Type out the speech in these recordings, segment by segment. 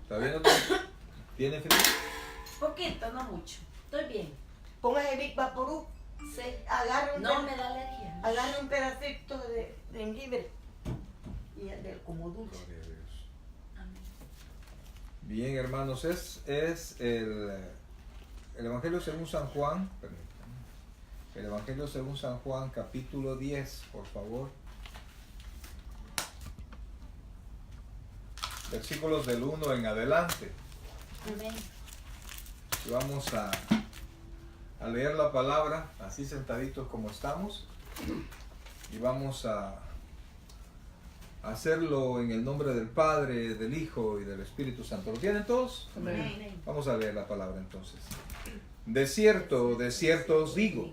¿Está bien? ¿Tiene frío? Poquito, no mucho. Estoy bien. Ponga el Big Vaporú. Agarra No me da alergia. Agarra un pedacito de jengibre y el del como dulce. Gloria a Dios. Amén. Bien, hermanos, es el Evangelio según San Juan. Permítanme. El Evangelio según San Juan, capítulo 10, por favor. Versículos del 1 en adelante. Amén. Y vamos a leer la palabra, así sentaditos como estamos. Y vamos a hacerlo en el nombre del Padre, del Hijo y del Espíritu Santo. ¿Lo tienen todos? Amén. Vamos a leer la palabra entonces. De cierto os digo,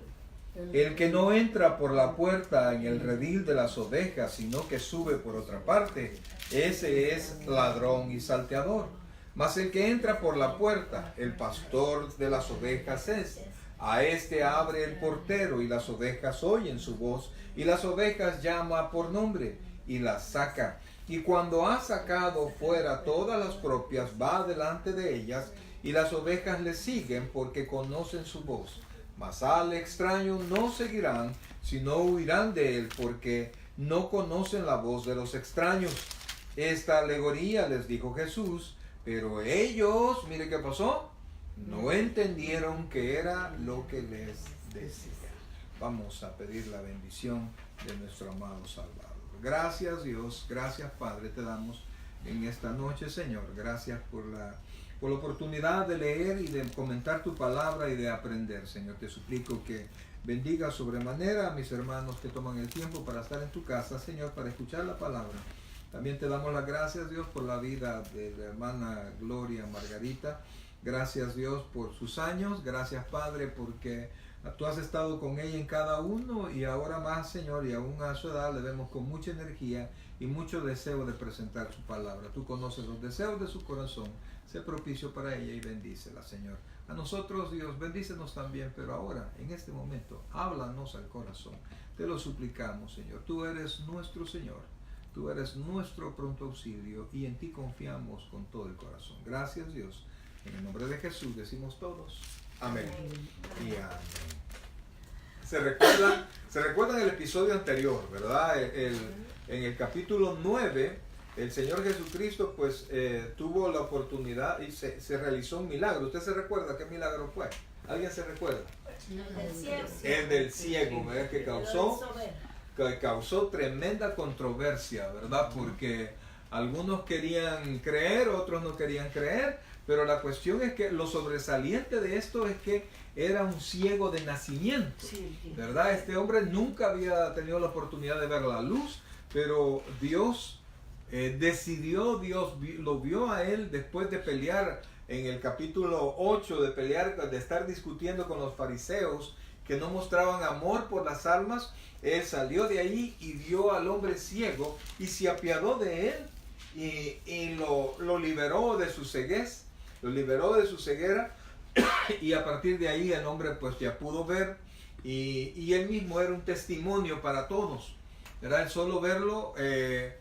el que no entra por la puerta en el redil de las ovejas, sino que sube por otra parte, ese es ladrón y salteador. Mas el que entra por la puerta, el pastor de las ovejas es. A este abre el portero, y las ovejas oyen su voz, y las ovejas llama por nombre, y las saca. Y cuando ha sacado fuera todas las propias, va delante de ellas, y las ovejas le siguen porque conocen su voz. Mas al extraño no seguirán, sino huirán de él, porque no conocen la voz de los extraños. Esta alegoría les dijo Jesús, pero ellos, mire qué pasó, no entendieron qué era lo que les decía. Vamos a pedir la bendición de nuestro amado Salvador. Gracias Dios, gracias Padre, te damos en esta noche, Señor. Gracias por la oportunidad de leer y de comentar tu palabra y de aprender, Señor. Te suplico que bendiga sobremanera a mis hermanos que toman el tiempo para estar en tu casa, Señor, para escuchar la palabra. También te damos las gracias, Dios, por la vida de la hermana Gloria Margarita. Gracias, Dios, por sus años. Gracias, Padre, porque tú has estado con ella en cada uno y ahora más, Señor, y aún a su edad le vemos con mucha energía y mucho deseo de presentar su palabra. Tú conoces los deseos de su corazón. Sé propicio para ella y bendícela, Señor. A nosotros, Dios, bendícenos también, pero ahora, en este momento, háblanos al corazón. Te lo suplicamos, Señor. Tú eres nuestro Señor. Tú eres nuestro pronto auxilio y en ti confiamos con todo el corazón. Gracias, Dios. En el nombre de Jesús decimos todos. Amén. Y amén. ¿Se recuerdan el episodio anterior, verdad? En el capítulo 9, el Señor Jesucristo pues tuvo la oportunidad y se realizó un milagro. ¿Usted se recuerda qué milagro fue? ¿Alguien se recuerda? El del ciego, ¿verdad? Que causó tremenda controversia, ¿verdad? Porque algunos querían creer, otros no querían creer, pero la cuestión es que lo sobresaliente de esto es que era un ciego de nacimiento, ¿verdad? Este hombre nunca había tenido la oportunidad de ver la luz, pero Dios decidió, Dios lo vio a él después de pelear en el capítulo 8, de estar discutiendo con los fariseos que no mostraban amor por las almas. Él salió de ahí y vio al hombre ciego y se apiadó de él y lo liberó de su ceguez, lo liberó de su ceguera y a partir de ahí el hombre pues ya pudo ver y él mismo era un testimonio para todos, ¿verdad? El solo verlo que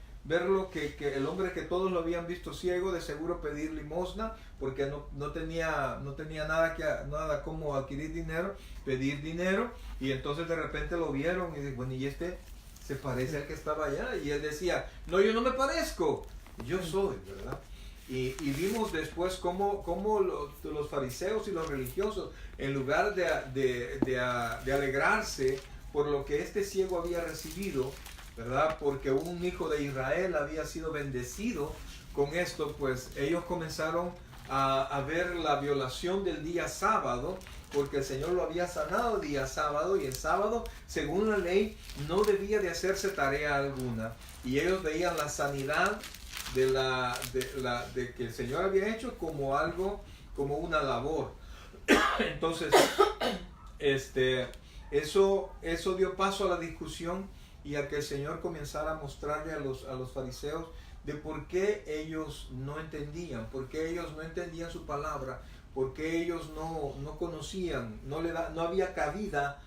el hombre que todos lo habían visto ciego, de seguro pedir limosna porque no tenía nada como adquirir dinero, pedir dinero, y entonces de repente lo vieron y dijo, bueno, y este se parece al que estaba allá, y él decía, no, yo no me parezco, yo soy, ¿verdad? Y vimos después cómo los fariseos y los religiosos, en lugar de alegrarse por lo que este ciego había recibido, ¿verdad? Porque un hijo de Israel había sido bendecido con esto, pues ellos comenzaron a ver la violación del día sábado, porque el Señor lo había sanado el día sábado, y el sábado, según la ley, no debía de hacerse tarea alguna, y ellos veían la sanidad de que el Señor había hecho como algo, como una labor. Entonces, eso dio paso a la discusión y a que el Señor comenzara a mostrarle a los fariseos de por qué ellos no entendían, su palabra, por qué ellos no conocían, no había cabida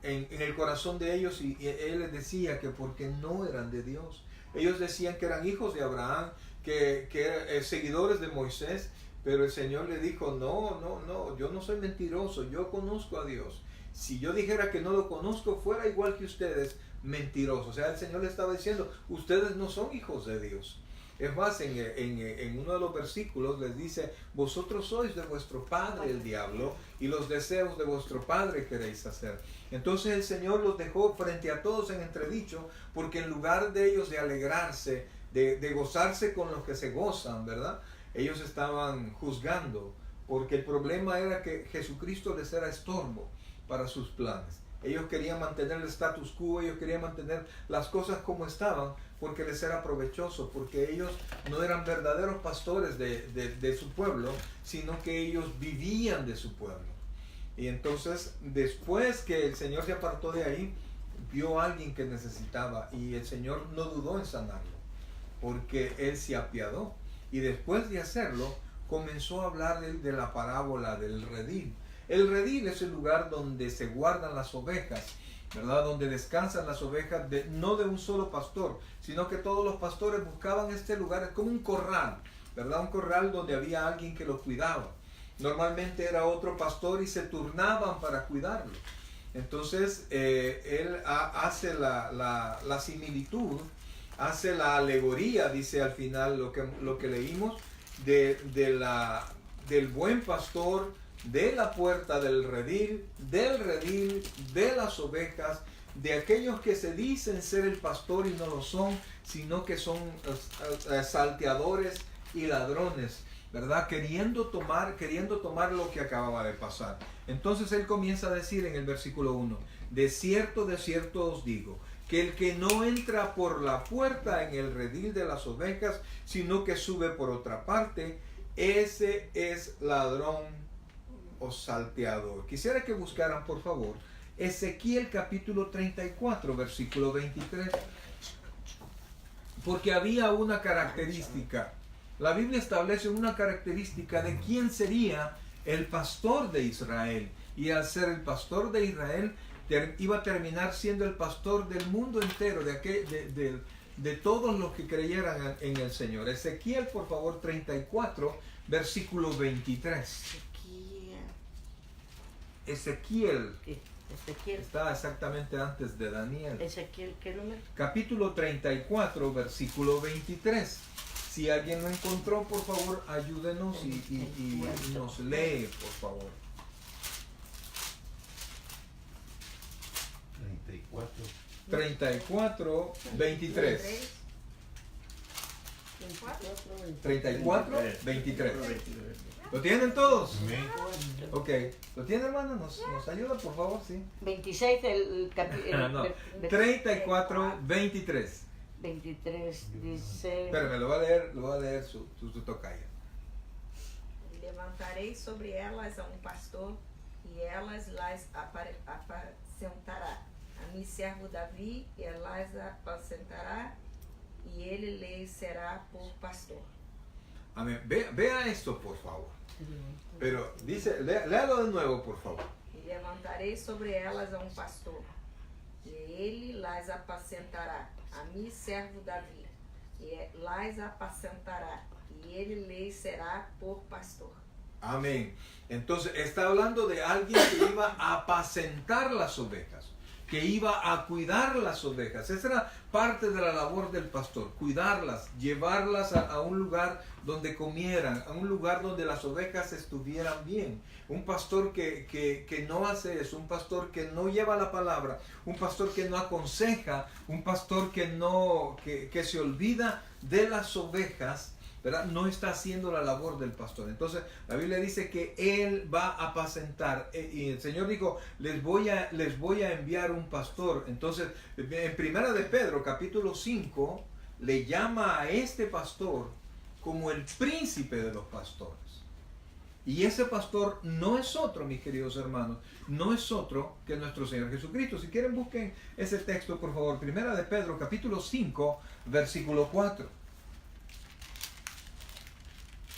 en el corazón de ellos, y Él les decía que porque no eran de Dios. Ellos decían que eran hijos de Abraham, seguidores de Moisés, pero el Señor le dijo, no, yo no soy mentiroso, yo conozco a Dios. Si yo dijera que no lo conozco, fuera igual que ustedes, mentiroso. O sea, el Señor le estaba diciendo, ustedes no son hijos de Dios. Es más, en uno de los versículos les dice, vosotros sois de vuestro padre el diablo, y los deseos de vuestro padre queréis hacer. Entonces el Señor los dejó frente a todos en entredicho, porque en lugar de ellos de alegrarse, de gozarse con los que se gozan, ¿verdad? Ellos estaban juzgando, porque el problema era que Jesucristo les era estorbo para sus planes. Ellos querían mantener el status quo, ellos querían mantener las cosas como estaban, porque les era provechoso, porque ellos no eran verdaderos pastores de su pueblo, sino que ellos vivían de su pueblo. Y entonces, después que el Señor se apartó de ahí, vio a alguien que necesitaba, y el Señor no dudó en sanarlo, porque Él se apiadó. Y después de hacerlo, comenzó a hablar de la parábola del redil. El redil es el lugar donde se guardan las ovejas, ¿verdad? Donde descansan las ovejas, no de un solo pastor, sino que todos los pastores buscaban este lugar, es como un corral, ¿verdad? Un corral donde había alguien que lo cuidaba. Normalmente era otro pastor y se turnaban para cuidarlo. Entonces, él hace la similitud, hace la alegoría, dice al final lo que leímos, del buen pastor, de la puerta del redil, de las ovejas, de aquellos que se dicen ser el pastor y no lo son, sino que son salteadores y ladrones, ¿verdad? Queriendo tomar lo que acababa de pasar. Entonces él comienza a decir en el versículo 1, de cierto os digo, que el que no entra por la puerta en el redil de las ovejas, sino que sube por otra parte, ese es ladrón o salteador. Quisiera que buscaran, por favor, Ezequiel capítulo 34, versículo 23. Porque había una característica. La Biblia establece una característica de quién sería el pastor de Israel. Y al ser el pastor de Israel, iba a terminar siendo el pastor del mundo entero, de todos los que creyeran en el Señor. Ezequiel, por favor, 34, versículo 23. Ezequiel. Ezequiel. Está exactamente antes de Daniel. Ezequiel, ¿qué número? Capítulo 34, versículo 23. Si alguien lo encontró, por favor, ayúdenos y nos lee, por favor. 34, 23. 34, 23. ¿Lo tienen todos? Ok. ¿Lo tienen, hermano? ¿Nos ayuda, por favor? Sí. 26, No. 34, 23. 23 dice... Espérame, lo va a leer su tocayo. Levantarei sobre elas a pastor, e elas las apacentará. A mi servo Davi, e las apacentará, y ele lhes será por pastor. Amén. Vea esto, por favor. Pero dice, léalo de nuevo, por favor. E levantarei sobre elas a pastor, e ele las apacentará. A mi servo Davi, e las apacentará, y él les será por pastor. Amén. Entonces está hablando de alguien que iba a apacentar las ovejas, que iba a cuidar las ovejas. Esa era parte de la labor del pastor, cuidarlas, llevarlas a un lugar donde comieran, a un lugar donde las ovejas estuvieran bien. Un pastor que no hace eso, un pastor que no lleva la palabra, un pastor que no aconseja, un pastor que se olvida de las ovejas, ¿verdad? No está haciendo la labor del pastor. Entonces la Biblia dice que él va a apacentar, y el Señor dijo, les voy a enviar un pastor. Entonces en Primera de Pedro capítulo 5 le llama a este pastor como el príncipe de los pastores. Y ese pastor no es otro, mis queridos hermanos, no es otro que nuestro Señor Jesucristo. Si quieren, busquen ese texto, por favor. Primera de Pedro, capítulo 5, versículo 4.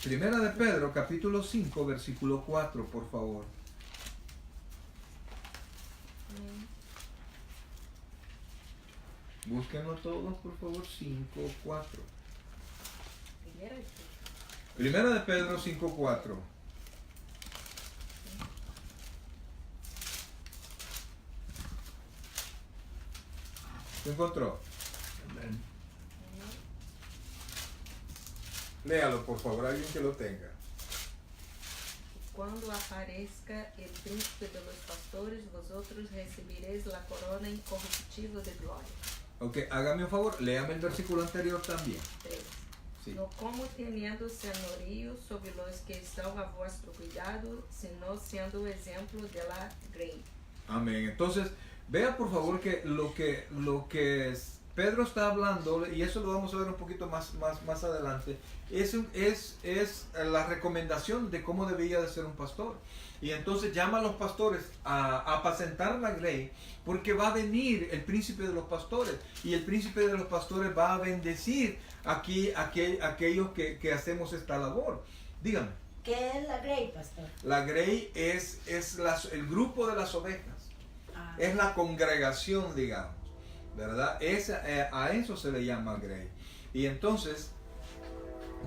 Primera de Pedro, capítulo 5, versículo 4, por favor. Búsquenlo todos, por favor. 5, 4. Primera de Pedro 5:4. ¿Se encontró? Léalo, por favor, alguien que lo tenga. Quando aparezca el príncipe de los pastores, vosotros recibiréis la corona incorruptible de gloria. Ok, hágame un favor, léame el versículo anterior también. 3. Sí. No como teniendo señorío sobre los que están a vuestro cuidado, sino siendo ejemplo de la grey. Amén. Entonces, vea por favor que lo que Pedro está hablando, y eso lo vamos a ver un poquito más adelante, es la recomendación de cómo debía de ser un pastor. Y entonces llama a los pastores a apacentar la grey, porque va a venir el príncipe de los pastores, y el príncipe de los pastores va a bendecir aquellos que hacemos esta labor. Dígame. ¿Qué es la grey, pastor? La grey es el grupo de las ovejas. Es la congregación, digamos, ¿verdad? A eso se le llama grey. Y entonces,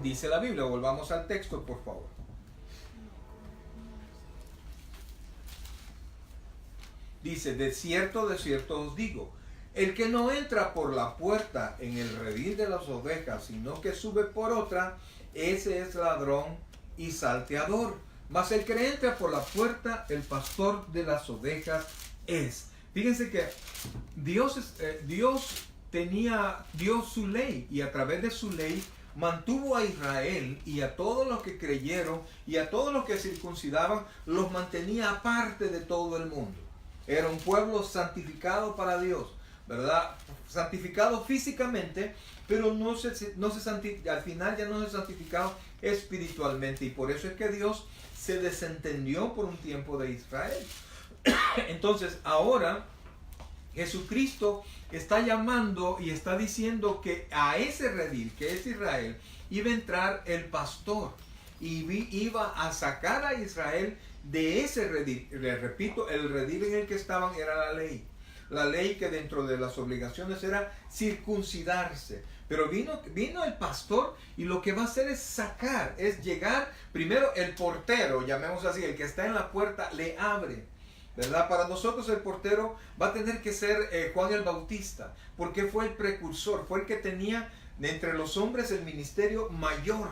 dice la Biblia, volvamos al texto, por favor. Dice, de cierto os digo, el que no entra por la puerta en el redil de las ovejas, sino que sube por otra, ese es ladrón y salteador. Mas el que entra por la puerta, el pastor de las ovejas es. Fíjense que Dios dio su ley, y a través de su ley mantuvo a Israel y a todos los que creyeron y a todos los que circuncidaban, los mantenía aparte de todo el mundo. Era un pueblo santificado para Dios, ¿verdad? Santificado físicamente, pero al final ya no se santificado espiritualmente, y por eso es que Dios se desentendió por un tiempo de Israel. Entonces ahora Jesucristo está llamando y está diciendo que a ese redil, que es Israel, iba a entrar el pastor y iba a sacar a Israel de ese redil. Les repito, el redil en el que estaban era la ley. La ley que dentro de las obligaciones era circuncidarse. Pero vino el pastor, y lo que va a hacer es sacar, es llegar. Primero el portero, llamemos así, el que está en la puerta, le abre, ¿verdad? Para nosotros el portero va a tener que ser Juan el Bautista, porque fue el precursor, fue el que tenía de entre los hombres el ministerio mayor,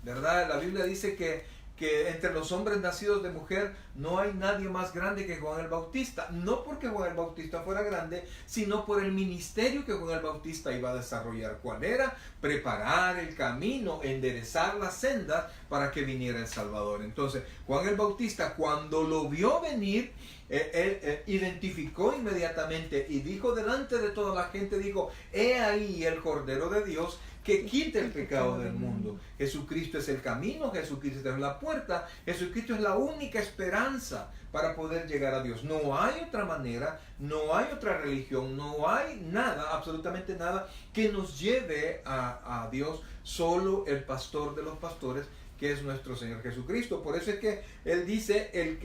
¿verdad? La Biblia dice que entre los hombres nacidos de mujer no hay nadie más grande que Juan el Bautista. No porque Juan el Bautista fuera grande, sino por el ministerio que Juan el Bautista iba a desarrollar. ¿Cuál era? Preparar el camino, enderezar las sendas para que viniera el Salvador. Entonces, Juan el Bautista, cuando lo vio venir, él identificó inmediatamente y dijo delante de toda la gente, dijo, he ahí el Cordero de Dios que quita el pecado del mundo. Jesucristo es el camino, Jesucristo es la puerta, Jesucristo es la única esperanza para poder llegar a Dios. No hay otra manera, no hay otra religión, no hay nada, absolutamente nada que nos lleve a Dios, solo el pastor de los pastores, que es nuestro Señor Jesucristo. Por eso es que Él dice, el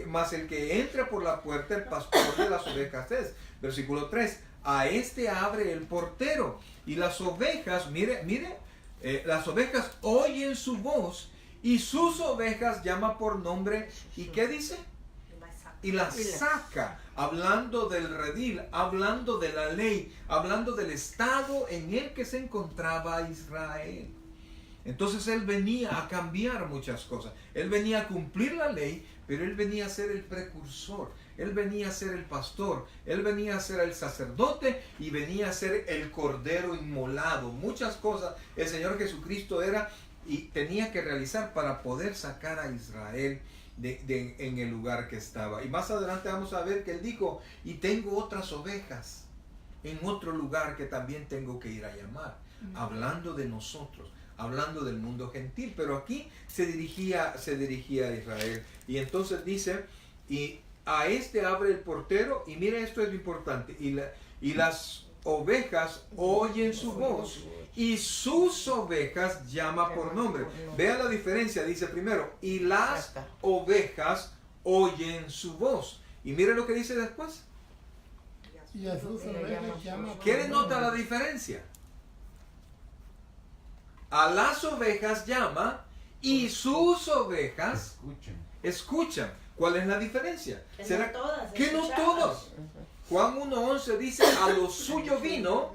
que entra por la puerta, el pastor de las ovejas es. Versículo 3, a este abre el portero, y las ovejas, mire, las ovejas oyen su voz, y sus ovejas llama por nombre, ¿y qué dice? Y las saca, hablando del redil, hablando de la ley, hablando del estado en el que se encontraba Israel. Entonces Él venía a cambiar muchas cosas. Él venía a cumplir la ley, pero Él venía a ser el precursor. Él venía a ser el pastor. Él venía a ser el sacerdote y venía a ser el cordero inmolado. Muchas cosas el Señor Jesucristo era y tenía que realizar para poder sacar a Israel en el lugar que estaba. Y más adelante vamos a ver que Él dijo, y tengo otras ovejas en otro lugar que también tengo que ir a llamar. Hablando de nosotros, hablando del mundo gentil, pero aquí se dirigía a Israel. Y entonces dice, y a este abre el portero, y mire, esto es lo importante, y las ovejas oyen su voz, y sus ovejas llama por nombre. Vea la diferencia, dice primero, y las ovejas oyen su voz. Y mire lo que dice después. Y a sus ovejas llama por ¿Quién nota nombre. la diferencia? a las ovejas llama y sus ovejas escuchan. ¿Cuál es la diferencia? Que ¿Será no todas que no escuchamos. todos? Juan 1:11 dice, a los suyos vino,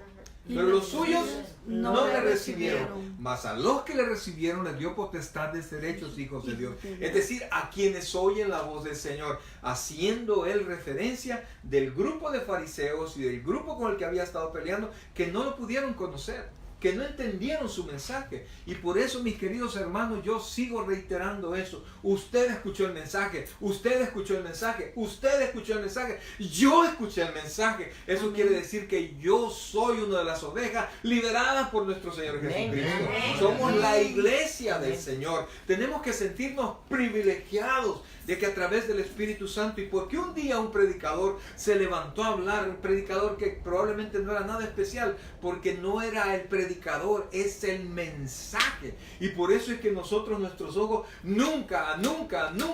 pero los suyos no le recibieron. Mas a los que le recibieron les dio potestad de ser hechos hijos de Dios. Es decir, a quienes oyen la voz del Señor, haciendo él referencia del grupo de fariseos y del grupo con el que había estado peleando, que no lo pudieron conocer, que no entendieron su mensaje. Y por eso, mis queridos hermanos, yo sigo reiterando eso. Usted escuchó el mensaje, usted escuchó el mensaje, usted escuchó el mensaje, yo escuché el mensaje. Eso Amén. quiere decir que yo soy una de las ovejas liberadas por nuestro Señor Jesucristo. Amén. Somos la iglesia del Señor. Tenemos que sentirnos privilegiados de que a través del Espíritu Santo, y porque un día un predicador se levantó a hablar, un predicador que probablemente no era nada especial, porque no era el predicador, es el mensaje. Y por eso es que nosotros, nuestros ojos nunca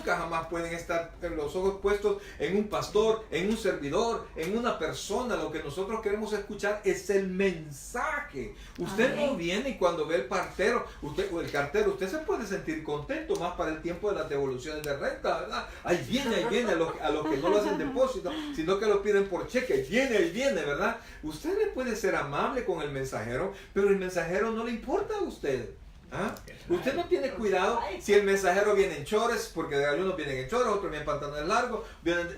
jamás pueden estar los ojos puestos en un pastor, en un servidor, en una persona. Lo que nosotros queremos escuchar es el mensaje. Usted Amén. no viene y cuando ve el cartero, usted se puede sentir contento más para el tiempo de las devoluciones de renta, ¿verdad? Ahí viene a los que no lo hacen depósito, sino que lo piden por cheque, ahí viene, ¿verdad? Usted le puede ser amable con el mensajero, pero el mensajero no le importa a usted. ¿Ah? Usted no tiene cuidado si el mensajero viene en chores, porque de algunos vienen en chores, otros vienen en pantalones largos,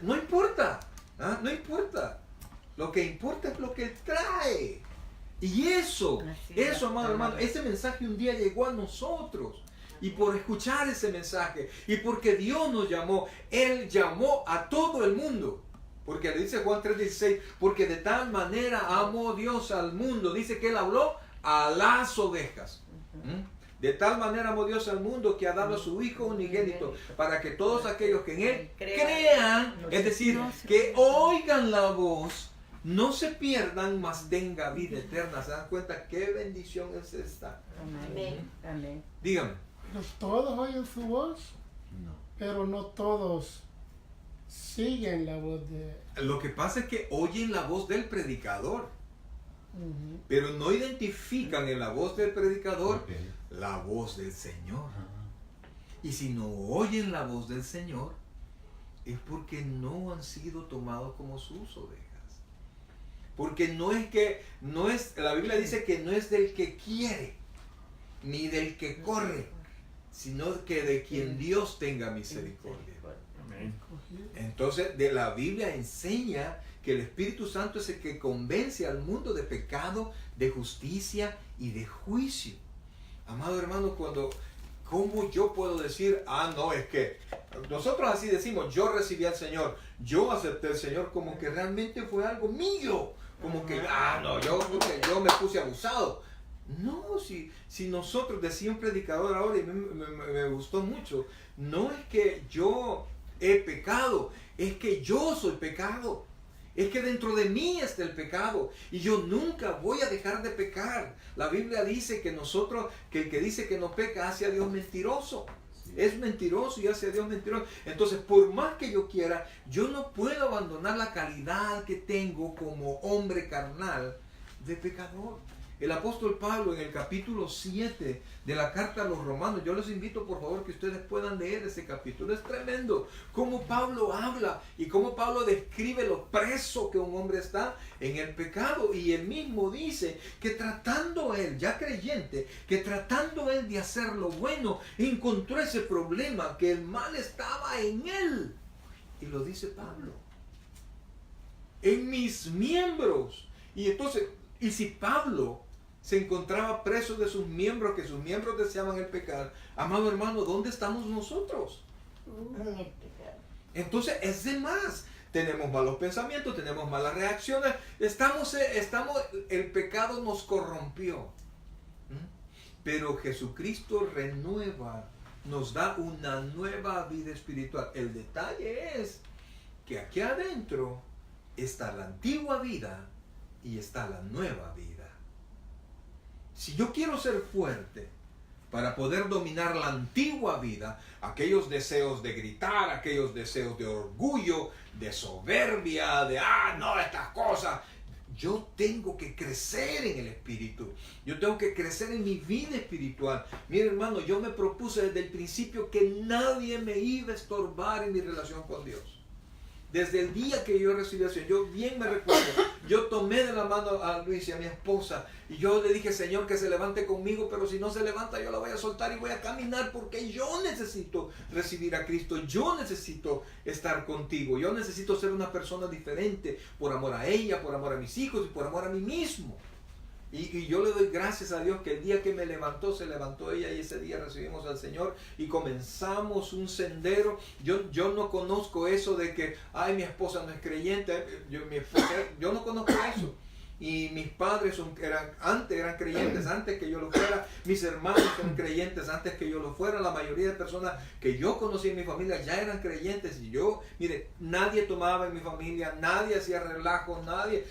no importa, ¿ah? No importa. Lo que importa es lo que él trae. Y eso, amado hermano, ese mensaje un día llegó a nosotros. Y por escuchar ese mensaje, y porque Dios nos llamó, Él llamó a todo el mundo. Porque le dice Juan 3:16, porque de tal manera amó Dios al mundo. Dice que Él habló a las ovejas. De tal manera amó Dios al mundo que ha dado a su Hijo unigénito, para que todos aquellos que en Él crean, es decir, que oigan la voz, no se pierdan, mas tenga vida eterna. ¿Se dan cuenta qué bendición es esta? Amén. Amén. Dígame. Pero todos oyen su voz, No. pero no todos siguen la voz de... Lo que pasa es que oyen la voz del predicador, pero no identifican en la voz del predicador la voz del Señor. Y si no oyen la voz del Señor, es porque no han sido tomados como sus ovejas. Porque la Biblia dice que no es del que quiere, ni del que corre, sino que de quien Dios tenga misericordia. Entonces, de la Biblia enseña que el Espíritu Santo es el que convence al mundo de pecado, de justicia y de juicio. Amado hermano, ¿cómo yo puedo decir, no, es que nosotros así decimos, yo recibí al Señor, yo acepté al Señor, como que realmente fue algo mío, como que, yo me puse abusado. No, si nosotros, decía un predicador ahora y me gustó mucho, no es que yo he pecado, es que yo soy pecado. Es que dentro de mí está el pecado y yo nunca voy a dejar de pecar. La Biblia dice que el que dice que no peca hace a Dios mentiroso. Es mentiroso y hace a Dios mentiroso. Entonces, por más que yo quiera, yo no puedo abandonar la calidad que tengo como hombre carnal de pecador. El apóstol Pablo en el capítulo 7 de la carta a los romanos, yo les invito por favor que ustedes puedan leer ese capítulo. Es tremendo cómo Pablo habla y cómo Pablo describe lo preso que un hombre está en el pecado. Y él mismo dice que tratando él, ya creyente, que tratando él de hacer lo bueno, encontró ese problema, que el mal estaba en él. Y lo dice Pablo. En mis miembros. Y entonces, y si Pablo se encontraba preso de sus miembros, que sus miembros deseaban el pecado, amado hermano, ¿dónde estamos nosotros? En el pecado. Entonces es de más. Tenemos malos pensamientos, tenemos malas reacciones, el pecado nos corrompió. Pero Jesucristo renueva, nos da una nueva vida espiritual. El detalle es que aquí adentro está la antigua vida y está la nueva vida. Si yo quiero ser fuerte para poder dominar la antigua vida, aquellos deseos de gritar, aquellos deseos de orgullo, de soberbia, de estas cosas, yo tengo que crecer en el Espíritu. Yo tengo que crecer en mi vida espiritual. Mire, hermano, yo me propuse desde el principio que nadie me iba a estorbar en mi relación con Dios. Desde el día que yo recibí al Señor, yo bien me recuerdo, yo tomé de la mano a Luis y a mi esposa y yo le dije, Señor, que se levante conmigo, pero si no se levanta yo la voy a soltar y voy a caminar porque yo necesito recibir a Cristo, yo necesito estar contigo, yo necesito ser una persona diferente por amor a ella, por amor a mis hijos y por amor a mí mismo. Y yo le doy gracias a Dios que el día que me levantó, se levantó ella y ese día recibimos al Señor y comenzamos un sendero. Yo no conozco eso de que, ay, mi esposa no es creyente, yo no conozco eso. Y mis padres eran creyentes antes que yo lo fuera, mis hermanos son creyentes antes que yo lo fuera, la mayoría de personas que yo conocí en mi familia ya eran creyentes y yo, mire, nadie tomaba en mi familia, nadie hacía relajo, nadie...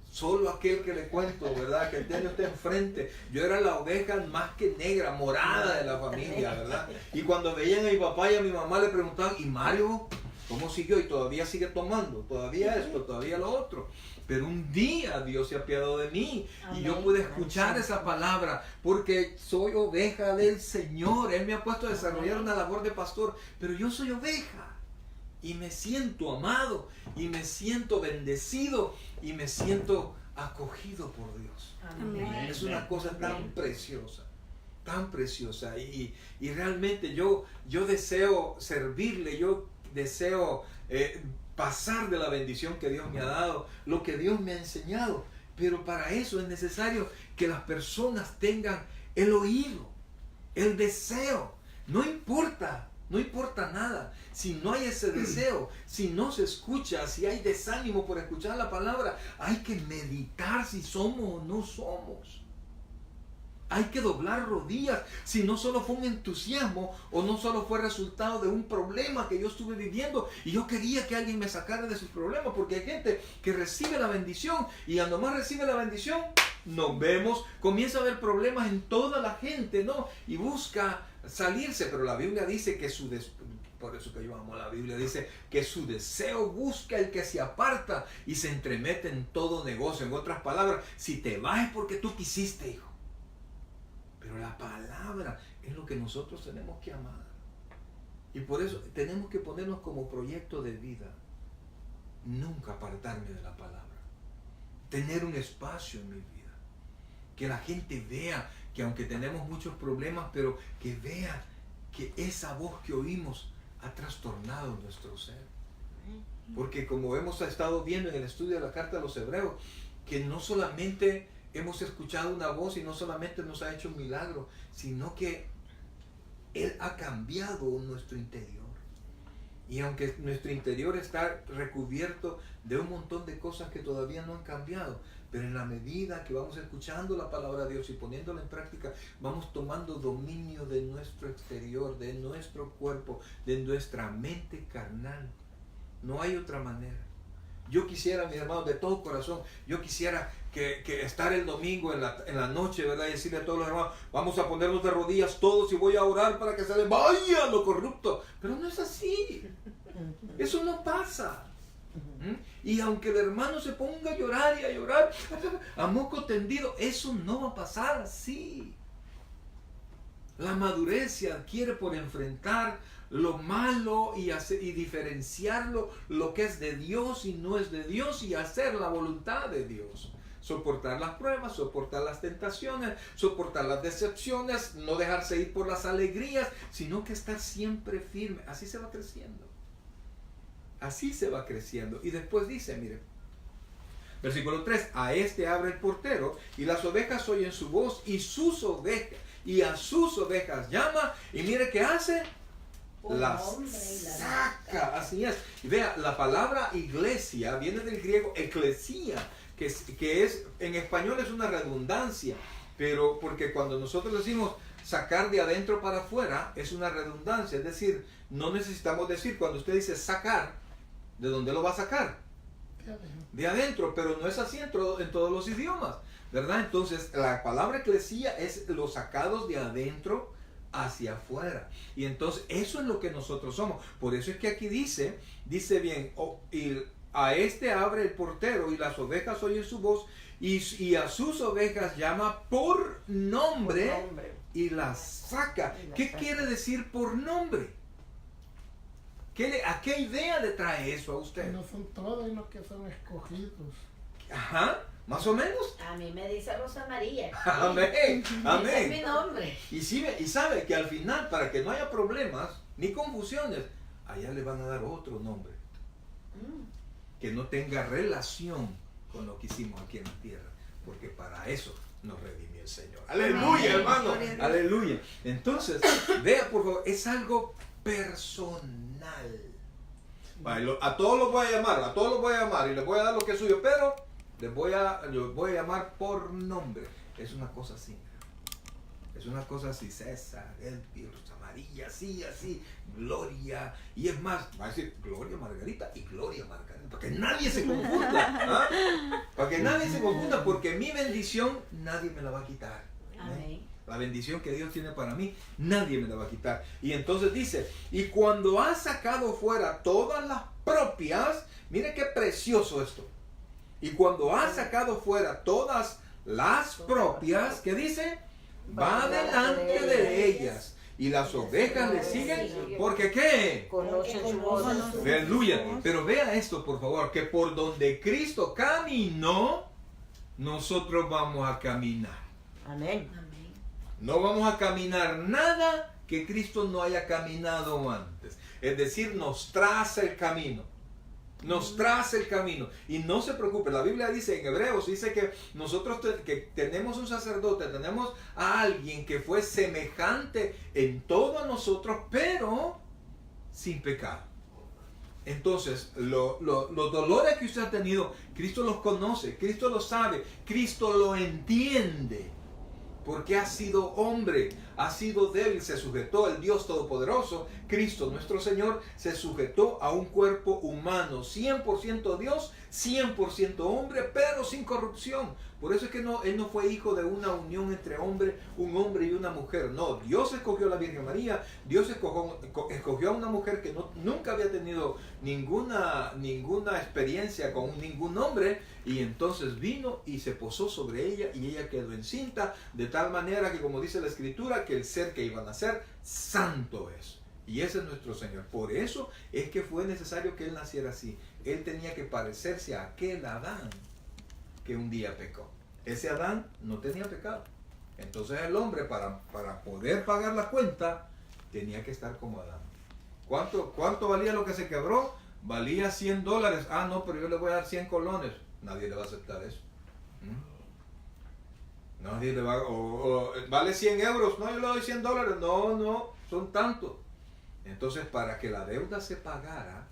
solo aquel que le cuento, ¿verdad? Que tiene usted enfrente. Yo era la oveja más que negra, morada de la familia, ¿verdad? Y cuando veían a mi papá y a mi mamá le preguntaban, ¿y Mario cómo siguió? Y todavía sigue tomando, todavía esto, todavía lo otro. Pero un día Dios se apiadó de mí y yo pude escuchar esa palabra porque soy oveja del Señor. Él me ha puesto a desarrollar una labor de pastor, pero yo soy oveja. Y me siento amado, y me siento bendecido, y me siento acogido por Dios. Amén. Es una cosa tan preciosa, tan preciosa. Y realmente yo deseo servirle, yo deseo pasar de la bendición que Dios me ha dado, lo que Dios me ha enseñado. Pero para eso es necesario que las personas tengan el oído, el deseo. No importa nada. Si no hay ese deseo, si no se escucha, si hay desánimo por escuchar la palabra, hay que meditar si somos o no somos. Hay que doblar rodillas si no solo fue un entusiasmo o no solo fue resultado de un problema que yo estuve viviendo y yo quería que alguien me sacara de sus problemas, porque hay gente que recibe la bendición y cuando más recibe la bendición, nos vemos, comienza a haber problemas en toda la gente, ¿no? Y busca salirse, pero la Biblia dice que por eso que yo amo la Biblia, dice que su deseo busca el que se aparta y se entremete en todo negocio. En otras palabras, si te vas es porque tú quisiste, hijo. Pero la palabra es lo que nosotros tenemos que amar. Y por eso tenemos que ponernos como proyecto de vida. Nunca apartarme de la palabra. Tener un espacio en mi vida. Que la gente vea que aunque tenemos muchos problemas, pero que vea que esa voz que oímos ha trastornado nuestro ser. Porque como hemos estado viendo en el estudio de la carta a los Hebreos, que no solamente hemos escuchado una voz y no solamente nos ha hecho un milagro, sino que Él ha cambiado nuestro interior. Y aunque nuestro interior está recubierto de un montón de cosas que todavía no han cambiado, pero en la medida que vamos escuchando la palabra de Dios y poniéndola en práctica, vamos tomando dominio de nuestro exterior, de nuestro cuerpo, de nuestra mente carnal. No hay otra manera. Yo quisiera, mis hermanos, de todo corazón, yo quisiera que estar el domingo en la noche, ¿verdad? Y decirle a todos los hermanos, vamos a ponernos de rodillas todos y voy a orar para que se les vaya lo corrupto. Pero no es así. Eso no pasa. Y aunque el hermano se ponga a llorar y a llorar a moco tendido, eso no va a pasar así. La madurez se adquiere por enfrentar lo malo y diferenciarlo, lo que es de Dios y no es de Dios, y hacer la voluntad de Dios. Soportar las pruebas, soportar las tentaciones, soportar las decepciones, no dejarse ir por las alegrías, sino que estar siempre firme. Así se va creciendo. Así se va creciendo. Y después dice, mire, versículo 3, a este abre el portero y las ovejas oyen su voz y a sus ovejas llama, y mire qué hace, las saca. Así es. Y vea, la palabra iglesia viene del griego eclesia, que es en español es una redundancia, pero porque cuando nosotros decimos sacar de adentro para afuera es una redundancia, es decir, no necesitamos decir, cuando usted dice sacar, ¿de dónde lo va a sacar? De adentro, pero no es así en todos los idiomas, ¿verdad? Entonces la palabra eclesia es los sacados de adentro hacia afuera, y entonces eso es lo que nosotros somos. Por eso es que aquí dice bien, y a este abre el portero y las ovejas oyen su voz y a sus ovejas llama por nombre y las saca. ¿Qué quiere decir por nombre? ¿A qué idea le trae eso a usted? No son todos los que son escogidos. Ajá, más o menos. A mí me dice Rosa María. Amén, Ese es amén. mi nombre. Y sabe que al final, para que no haya problemas ni confusiones, allá le van a dar otro nombre que no tenga relación con lo que hicimos aquí en la tierra, porque para eso nos redimió el Señor. Aleluya, hermano, aleluya. Entonces, vea por favor, es algo personal. Vale, a todos los voy a llamar y les voy a dar lo que es suyo, pero los voy a llamar por nombre. Es una cosa así. Es una cosa así, César, Elpi, Rosa María, así, Gloria. Y es más, va a decir Gloria Margarita y Gloria Margarita, para que nadie se confunda. ¿Ah? Para que nadie se confunda, porque mi bendición nadie me la va a quitar. Amén. La bendición que Dios tiene para mí, nadie me la va a quitar. Y entonces dice, y cuando ha sacado fuera todas las propias, mire qué precioso esto. Y cuando ha sacado fuera todas las propias, ¿qué dice? Va delante de ellas. Y las ovejas le siguen, porque ¿qué? Conocen su voz. Aleluya. Pero vea esto, por favor, que por donde Cristo caminó, nosotros vamos a caminar. Amén. No vamos a caminar nada que Cristo no haya caminado antes. Es decir, nos traza el camino. Nos traza el camino. Y no se preocupe, la Biblia dice en Hebreos, dice que nosotros que tenemos un sacerdote, tenemos a alguien que fue semejante en todo a nosotros, pero sin pecado. Entonces, los dolores que usted ha tenido, Cristo los conoce, Cristo los sabe, Cristo lo entiende. Porque ha sido hombre, ha sido débil, se sujetó al Dios Todopoderoso, Cristo nuestro Señor, se sujetó a un cuerpo humano, 100% Dios, 100% hombre, pero sin corrupción. Por eso es que Él no fue hijo de una unión entre un hombre y una mujer. No, Dios escogió a la Virgen María, Dios escogió a una mujer que nunca había tenido ninguna experiencia con ningún hombre, y entonces vino y se posó sobre ella y ella quedó encinta, de tal manera que, como dice la Escritura, que el ser que iba a nacer, santo es. Y ese es nuestro Señor. Por eso es que fue necesario que Él naciera así. Él tenía que parecerse a aquel Adán que un día pecó. Ese Adán no tenía pecado. Entonces el hombre, para poder pagar la cuenta, tenía que estar como Adán. ¿Cuánto valía lo que se quebró? Valía $100. Ah, no, pero yo le voy a dar 100 colones. Nadie le va a aceptar eso. Nadie le va vale 100 euros. No, yo le doy $100. No, son tantos. Entonces, para que la deuda se pagara,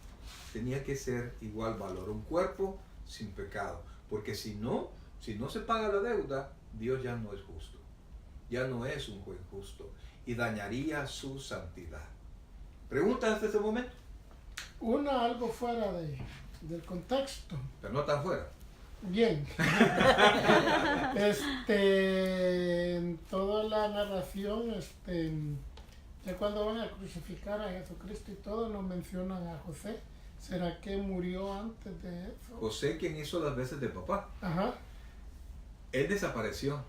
tenía que ser igual valor, un cuerpo sin pecado. Porque si no se paga la deuda, Dios ya no es justo. Ya no es un juez justo. Y dañaría su santidad. ¿Preguntas hasta este momento? Algo fuera del contexto. Pero no tan fuera. Bien. En toda la narración, ya cuando van a crucificar a Jesucristo y todo, nos mencionan a José. ¿Será que murió antes de eso? José, quien hizo las veces de papá. Ajá. Él desapareció.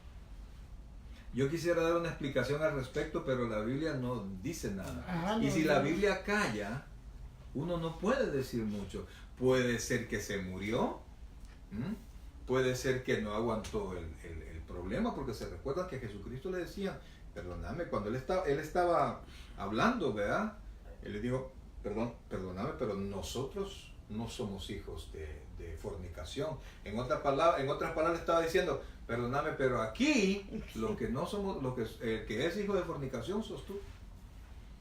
Yo quisiera dar una explicación al respecto, pero la Biblia no dice nada. Ajá, y si la Biblia calla, uno no puede decir mucho. Puede ser que se murió, puede ser que no aguantó el problema, porque se recuerda que a Jesucristo le decían, perdóname, cuando él estaba hablando, ¿verdad? Él le dijo, perdóname, pero nosotros no somos hijos de fornicación. En otras palabras estaba diciendo, perdóname, pero aquí lo que no somos, el que es hijo de fornicación sos tú.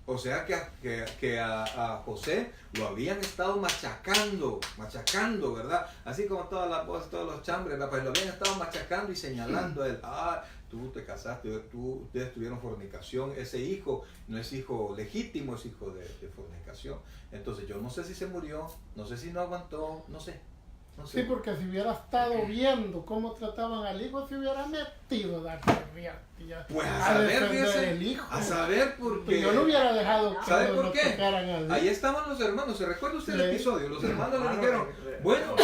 O sea que a José lo habían estado machacando, ¿verdad? Así como todas los chambres, pues lo habían estado machacando y señalando a él. Tú te casaste, ustedes tuvieron fornicación, ese hijo no es hijo legítimo, es hijo de fornicación. Entonces yo no sé si se murió, no sé si no aguantó, no sé. No sé. Sí, porque si hubiera estado viendo cómo trataban al hijo, se hubiera metido a darse Pues a a saber, defender fíjese, el hijo. a saber por qué. Yo no hubiera dejado que ¿Sabe por lo qué? tocaran al Ahí hijo. estaban los hermanos, ¿se recuerda usted el Sí. episodio? Los hermanos le dijeron, bueno,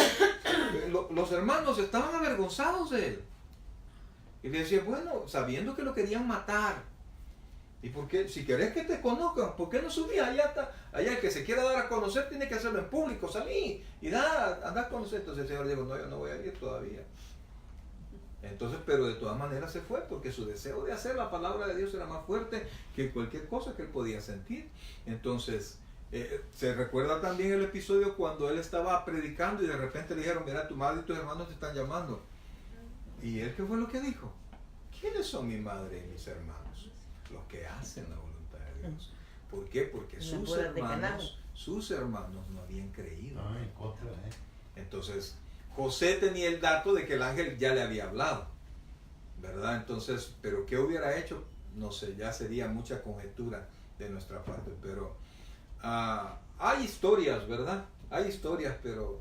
los hermanos estaban avergonzados de él. Y le decían, bueno, sabiendo que lo querían matar. ¿Y por qué? Si querés que te conozcan, ¿por qué no subís allá? Allá el que se quiera dar a conocer tiene que hacerlo en público, salí y anda a conocer. Entonces el Señor dijo, no, yo no voy a ir todavía. Entonces, pero de todas maneras se fue, porque su deseo de hacer la palabra de Dios era más fuerte que cualquier cosa que él podía sentir. Entonces, se recuerda también el episodio cuando él estaba predicando y de repente le dijeron, mira, tu madre y tus hermanos te están llamando. ¿Y él qué fue lo que dijo? ¿Quiénes son mi madre y mis hermanos? Los que hacen la voluntad de Dios. ¿Por qué? Porque sus hermanos no habían creído. Entonces, José tenía el dato de que el ángel ya le había hablado, ¿verdad? Entonces, pero ¿qué hubiera hecho? No sé, ya sería mucha conjetura de nuestra parte, pero hay historias, ¿verdad? Hay historias, pero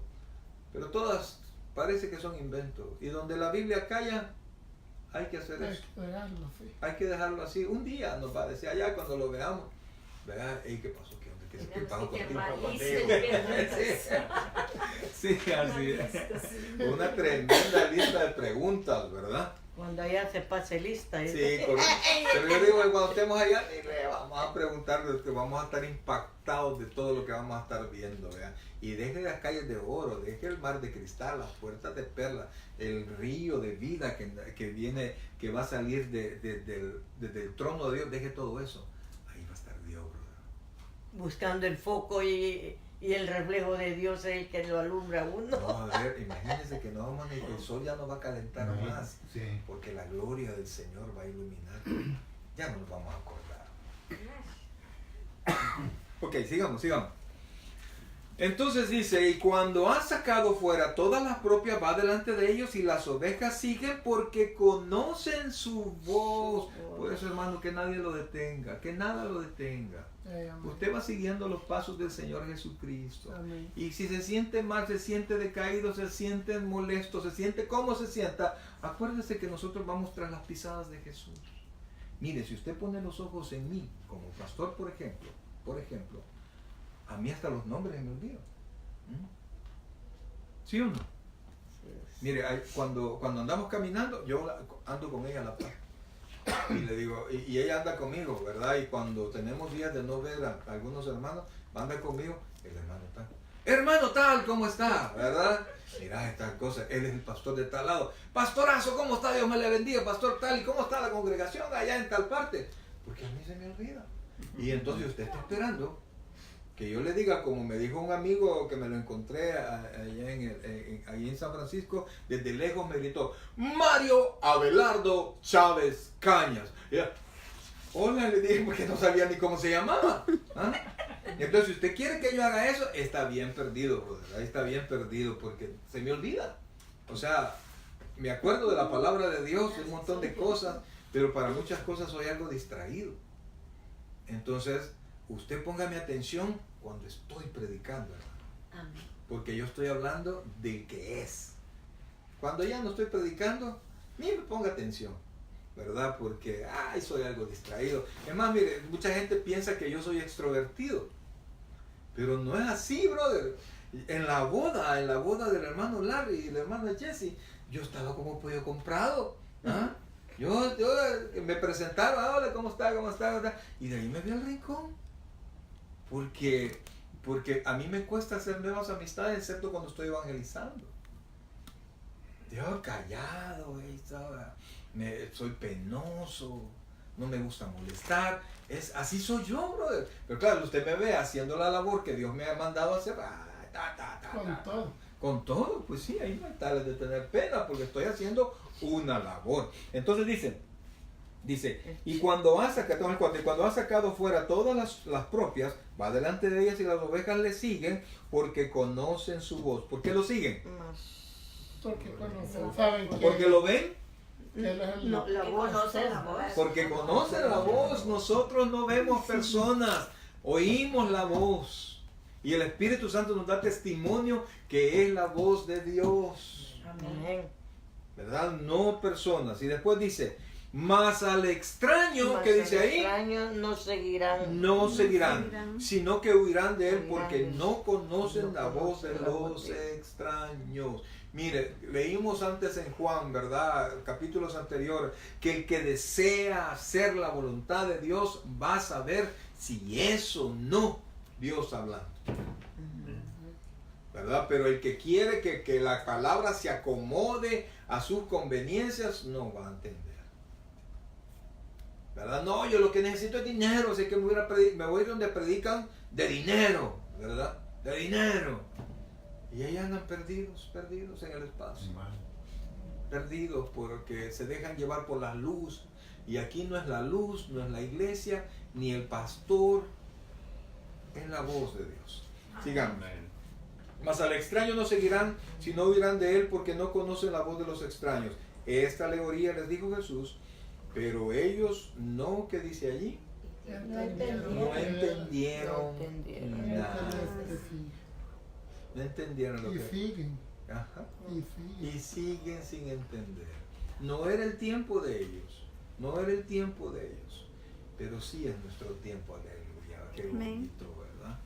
todas parece que son inventos. Y donde la Biblia calla, hay que hacer eso. Hay que dejarlo así. Un día nos va a decir allá cuando lo veamos, ¿verdad? Ey, ¿qué pasó? ¿Qué pasó contigo? Sí, así es. Una tremenda lista de preguntas, ¿verdad? Cuando ya se pase lista. Sí, correcto. Pero yo digo que cuando estemos allá, ni le vamos a preguntar, vamos a estar impactados de todo lo que vamos a estar viendo, ¿verdad? Y deje las calles de oro, deje el mar de cristal, las puertas de perla, el río de vida que viene, que va a salir desde el trono de Dios, deje todo eso. Ahí va a estar Dios, brother. Buscando el foco y el reflejo de Dios es el que lo alumbra a uno. No, a ver, imagínense que no vamos el sol ya no va a calentar más, porque la gloria del Señor va a iluminar. Ya no nos vamos a acordar. Ok, sigamos. Entonces dice, y cuando ha sacado fuera todas las propias, va delante de ellos y las ovejas siguen porque conocen su voz. Por eso, hermano, que nadie lo detenga, que nada lo detenga. Usted va siguiendo los pasos del Señor Jesucristo. Amén. Y si se siente mal, se siente decaído, se siente molesto, se siente como se sienta, acuérdese que nosotros vamos tras las pisadas de Jesús. Mire, si usted pone los ojos en mí, como pastor, por ejemplo, a mí hasta los nombres me olvidan. ¿Sí o no? Mire, cuando andamos caminando, yo ando con ella a la par. Y le digo, y ella anda conmigo, ¿verdad? Y cuando tenemos días de no ver a algunos hermanos, anda conmigo, el hermano tal, ¿cómo está? ¿Verdad? Mira, esta cosa, él es el pastor de tal lado. Pastorazo, ¿cómo está? Dios me le bendiga, pastor tal, ¿y cómo está la congregación allá en tal parte? Porque a mí se me olvida. Y entonces usted está esperando que yo le diga, como me dijo un amigo que me lo encontré allí en San Francisco, desde lejos me gritó, Mario Abelardo Chávez Cañas. Hola, le dije, porque no sabía ni cómo se llamaba. ¿Ah? Entonces, si usted quiere que yo haga eso, está bien perdido, brother. Ahí está bien perdido, porque se me olvida. O sea, me acuerdo de la palabra de Dios, un montón de cosas, pero para muchas cosas soy algo distraído. Entonces, usted póngame atención cuando estoy predicando, hermano. Amén. Porque yo estoy hablando del que es. Cuando ya no estoy predicando, ni me ponga atención, ¿verdad? Porque, soy algo distraído. Es más, mire, mucha gente piensa que yo soy extrovertido, pero no es así, brother. En la boda del hermano Larry y la hermana Jessie, yo estaba como pollo comprado. ¿Ah? Yo me presentaron, hola, ¿cómo está? Y de ahí me vi al rincón. Porque a mí me cuesta hacer nuevas amistades, excepto cuando estoy evangelizando. Yo callado, soy penoso, no me gusta molestar. Así soy yo, brother. Pero claro, usted me ve haciendo la labor que Dios me ha mandado a hacer. Con todo, pues sí, ahí no hay tales de tener pena, porque estoy haciendo una labor. Entonces dice, y cuando ha sacado fuera todas las propias, va delante de ellas y las ovejas le siguen porque conocen su voz. ¿Por qué lo siguen? Porque conocen, saben que ¿Porque lo ven? No, la voz. Porque conocen la voz. Nosotros no vemos personas, oímos la voz. Y el Espíritu Santo nos da testimonio que es la voz de Dios. Amén. ¿Verdad? No personas. Y después dice, mas al extraño, ¿qué dice ahí? Extraños no seguirán. No seguirán, seguirán. sino que huirán de él porque Huirán. no conocen No la voz de conocen la voz los de- extraños. Mire, leímos antes en Juan, ¿verdad? Capítulos anteriores, que el que desea hacer la voluntad de Dios va a saber si es o no Dios hablando. ¿Verdad? Pero el que quiere que la palabra se acomode a sus conveniencias, no va a entender. ¿Verdad? No, yo lo que necesito es dinero, así que me voy donde predican de dinero, ¿verdad? De dinero. Y ahí andan perdidos en el espacio. Perdidos porque se dejan llevar por la luz. Y aquí no es la luz, no es la iglesia, ni el pastor, es la voz de Dios. Sigamos. Mas al extraño no seguirán, sino huirán de él porque no conocen la voz de los extraños. Esta alegoría les dijo Jesús, pero ellos no, ¿qué dice allí? No entendieron No entendieron. nada. No entendieron lo Y que... siguen, Ajá. y Y siguen. siguen sin entender. No era el tiempo de ellos, no era el tiempo de ellos, pero sí es nuestro tiempo, aleluya. Qué Amén. bonito, ¿verdad?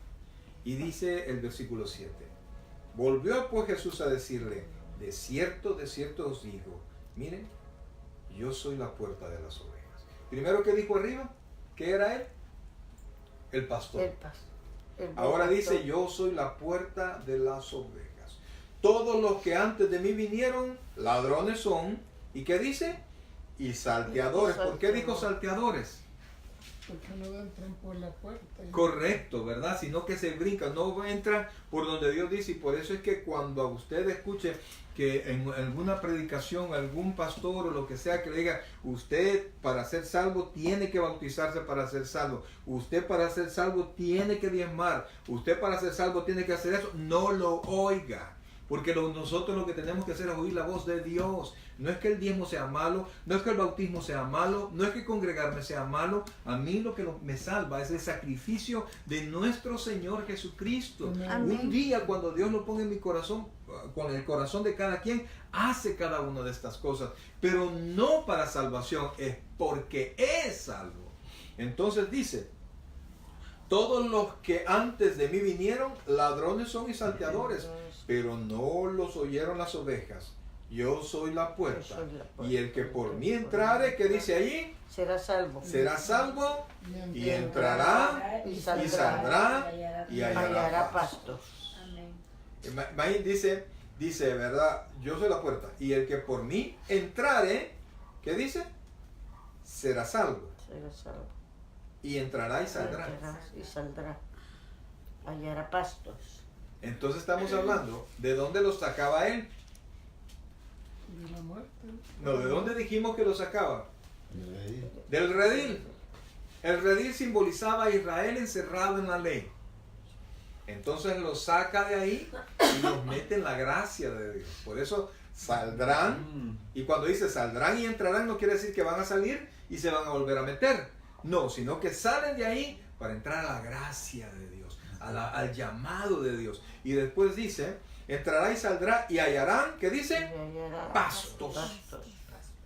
Y dice el versículo 7, volvió pues Jesús a decirle, de cierto os digo, miren, yo soy la puerta de las ovejas. Primero que dijo arriba, ¿qué era él? El pastor. El Ahora pastor. dice, yo soy la puerta de las ovejas. Todos los que antes de mí vinieron, ladrones son. ¿Y qué dice? Y salteadores. ¿Por qué dijo salteadores? Porque no entran por la puerta. Correcto, ¿verdad? Sino que se brincan, no entran por donde Dios dice. Y por eso es que cuando usted escuche que en alguna predicación, algún pastor o lo que sea que le diga, usted para ser salvo tiene que bautizarse para ser salvo, usted para ser salvo tiene que diezmar, usted para ser salvo tiene que hacer eso, no lo oiga. Porque nosotros lo que tenemos que hacer es oír la voz de Dios. No es que el diezmo sea malo, no es que el bautismo sea malo, no es que congregarme sea malo. A mí lo que me salva es el sacrificio de nuestro Señor Jesucristo. Amén. Un día cuando Dios lo ponga en mi corazón, con el corazón de cada quien, hace cada una de estas cosas. Pero no para salvación, es porque es salvo. Entonces dice, todos los que antes de mí vinieron, ladrones son y salteadores, pero no los oyeron las ovejas. Yo soy la puerta. Yo soy la puerta. Y el que por mí entrare, ¿qué dice allí? Será salvo. Será salvo y entrará Y y saldrá. saldrá y Hallará hallará pasto. pastos. Amén. Ahí dice, ¿verdad? Yo soy la puerta. Y el que por mí entrare, ¿qué dice? Será salvo. Será salvo. Y entrará y saldrá. Hallará y saldrá. Hallará pastos. Entonces estamos hablando, ¿de dónde los sacaba él? De la muerte. No, ¿de dónde dijimos que los sacaba? Del redil. El redil simbolizaba a Israel encerrado en la ley. Entonces los saca de ahí y los mete en la gracia de Dios. Por eso saldrán, y cuando dice saldrán y entrarán, no quiere decir que van a salir y se van a volver a meter. No, sino que salen de ahí para entrar a la gracia de Dios, al llamado de Dios. Y después dice, entrará y saldrá y hallarán, ¿qué dice? Y hallará Pastos. pastos.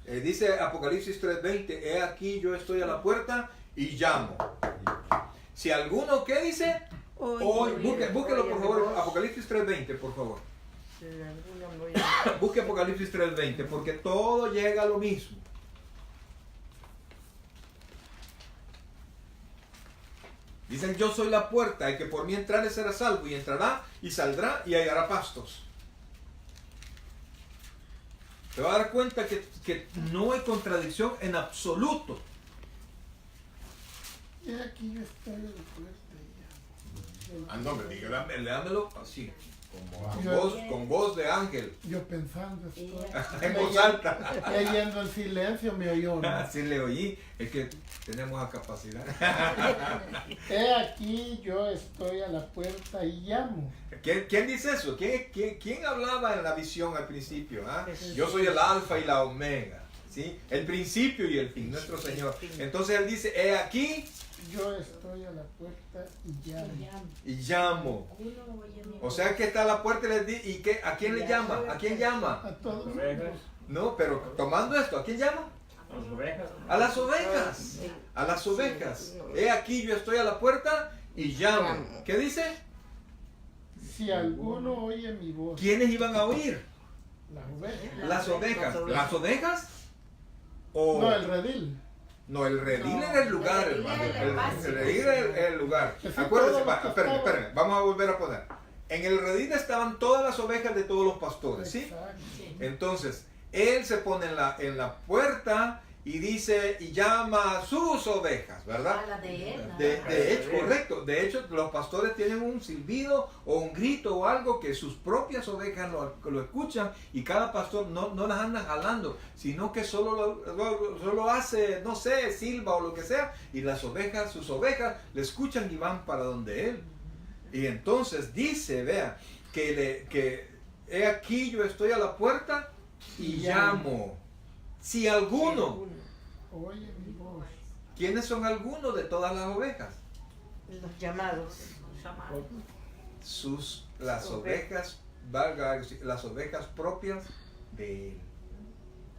Dice Apocalipsis 3:20, he aquí yo estoy a la puerta y llamo. Si alguno, ¿qué dice? Hoy, búsquelo por favor, Apocalipsis 3:20, por favor. Si alguno no oye- Busque Apocalipsis 3:20, porque todo llega a lo mismo. Dicen, yo soy la puerta, el que por mí entrare será salvo, y entrará y saldrá y hallará pastos. Te vas a dar cuenta que no hay contradicción en absoluto. Y aquí yo estoy a la puerta y ya. No, me diga, dámelo así, Yo- con voz de ángel, Yo pensando estoy. en voz alta. Leyendo en silencio me oyó. ¿no? Así le oí, es que tenemos la capacidad. He aquí yo estoy a la puerta y llamo. ¿Quién dice eso? ¿Quién hablaba en la visión al principio? ¿Ah? Jesús. Yo soy el alfa y la omega, ¿sí? El principio y el fin, nuestro Sí, el Señor. fin. Entonces él dice, he aquí Yo estoy a la puerta y llamo. Y llamo. O sea que está a la puerta y les di, ¿y qué? ¿A quién le llama? ¿A quién llama? A todos. No, pero tomando esto, ¿a quién llama? A las ovejas. A las ovejas. He aquí yo estoy a la puerta y llamo. ¿Qué dice? Si alguno oye mi voz, ¿Quiénes iban a oír? las ovejas. Las ovejas. ¿Las ovejas? O... No, el redil. No, el redil No, era el lugar, el redil hermano. era el espacio. El redil era el lugar. Jesús, Acuérdense, todo lo que espérenme, estaba- espérenme. Vamos a volver a poner. En el redil estaban todas las ovejas de todos los pastores, ¿sí? Exacto. Entonces, él se pone en la puerta y dice, y llama a sus ovejas, ¿verdad? A la de él. De hecho, correcto. De hecho, los pastores tienen un silbido o un grito o algo que sus propias ovejas lo escuchan y cada pastor no las anda jalando, sino que solo hace, no sé, silba o lo que sea, y las ovejas, sus ovejas, le escuchan y van para donde él. Y entonces dice, vea, que he aquí yo estoy a la puerta y llamo. Si alguno, Oye mi voz. ¿quiénes son algunos de todas las ovejas? Los llamados. Las ovejas, valga decir, las ovejas propias de él.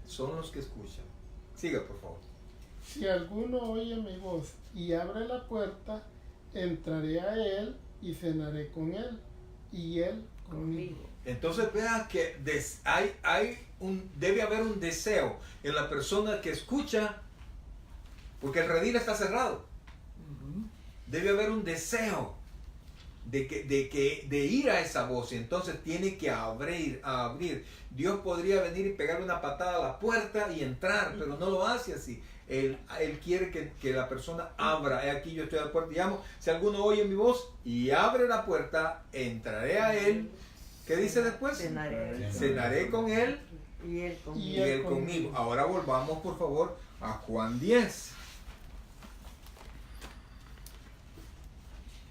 Son los que escuchan. Siga, por favor. Si alguno oye mi voz y abre la puerta, entraré a él y cenaré con él y él conmigo. Entonces vean que debe haber un deseo en la persona que escucha, porque el redil está cerrado. Debe haber un deseo de ir a esa voz, y entonces tiene que abrir. Dios podría venir y pegarle una patada a la puerta y entrar, pero no lo hace así. Él quiere que la persona abra. He aquí yo estoy a la puerta y llamo. Si alguno oye mi voz y abre la puerta, entraré a él. ¿Qué dice después? Cenaré con él Y él conmigo. y él conmigo. Ahora volvamos por favor a Juan 10.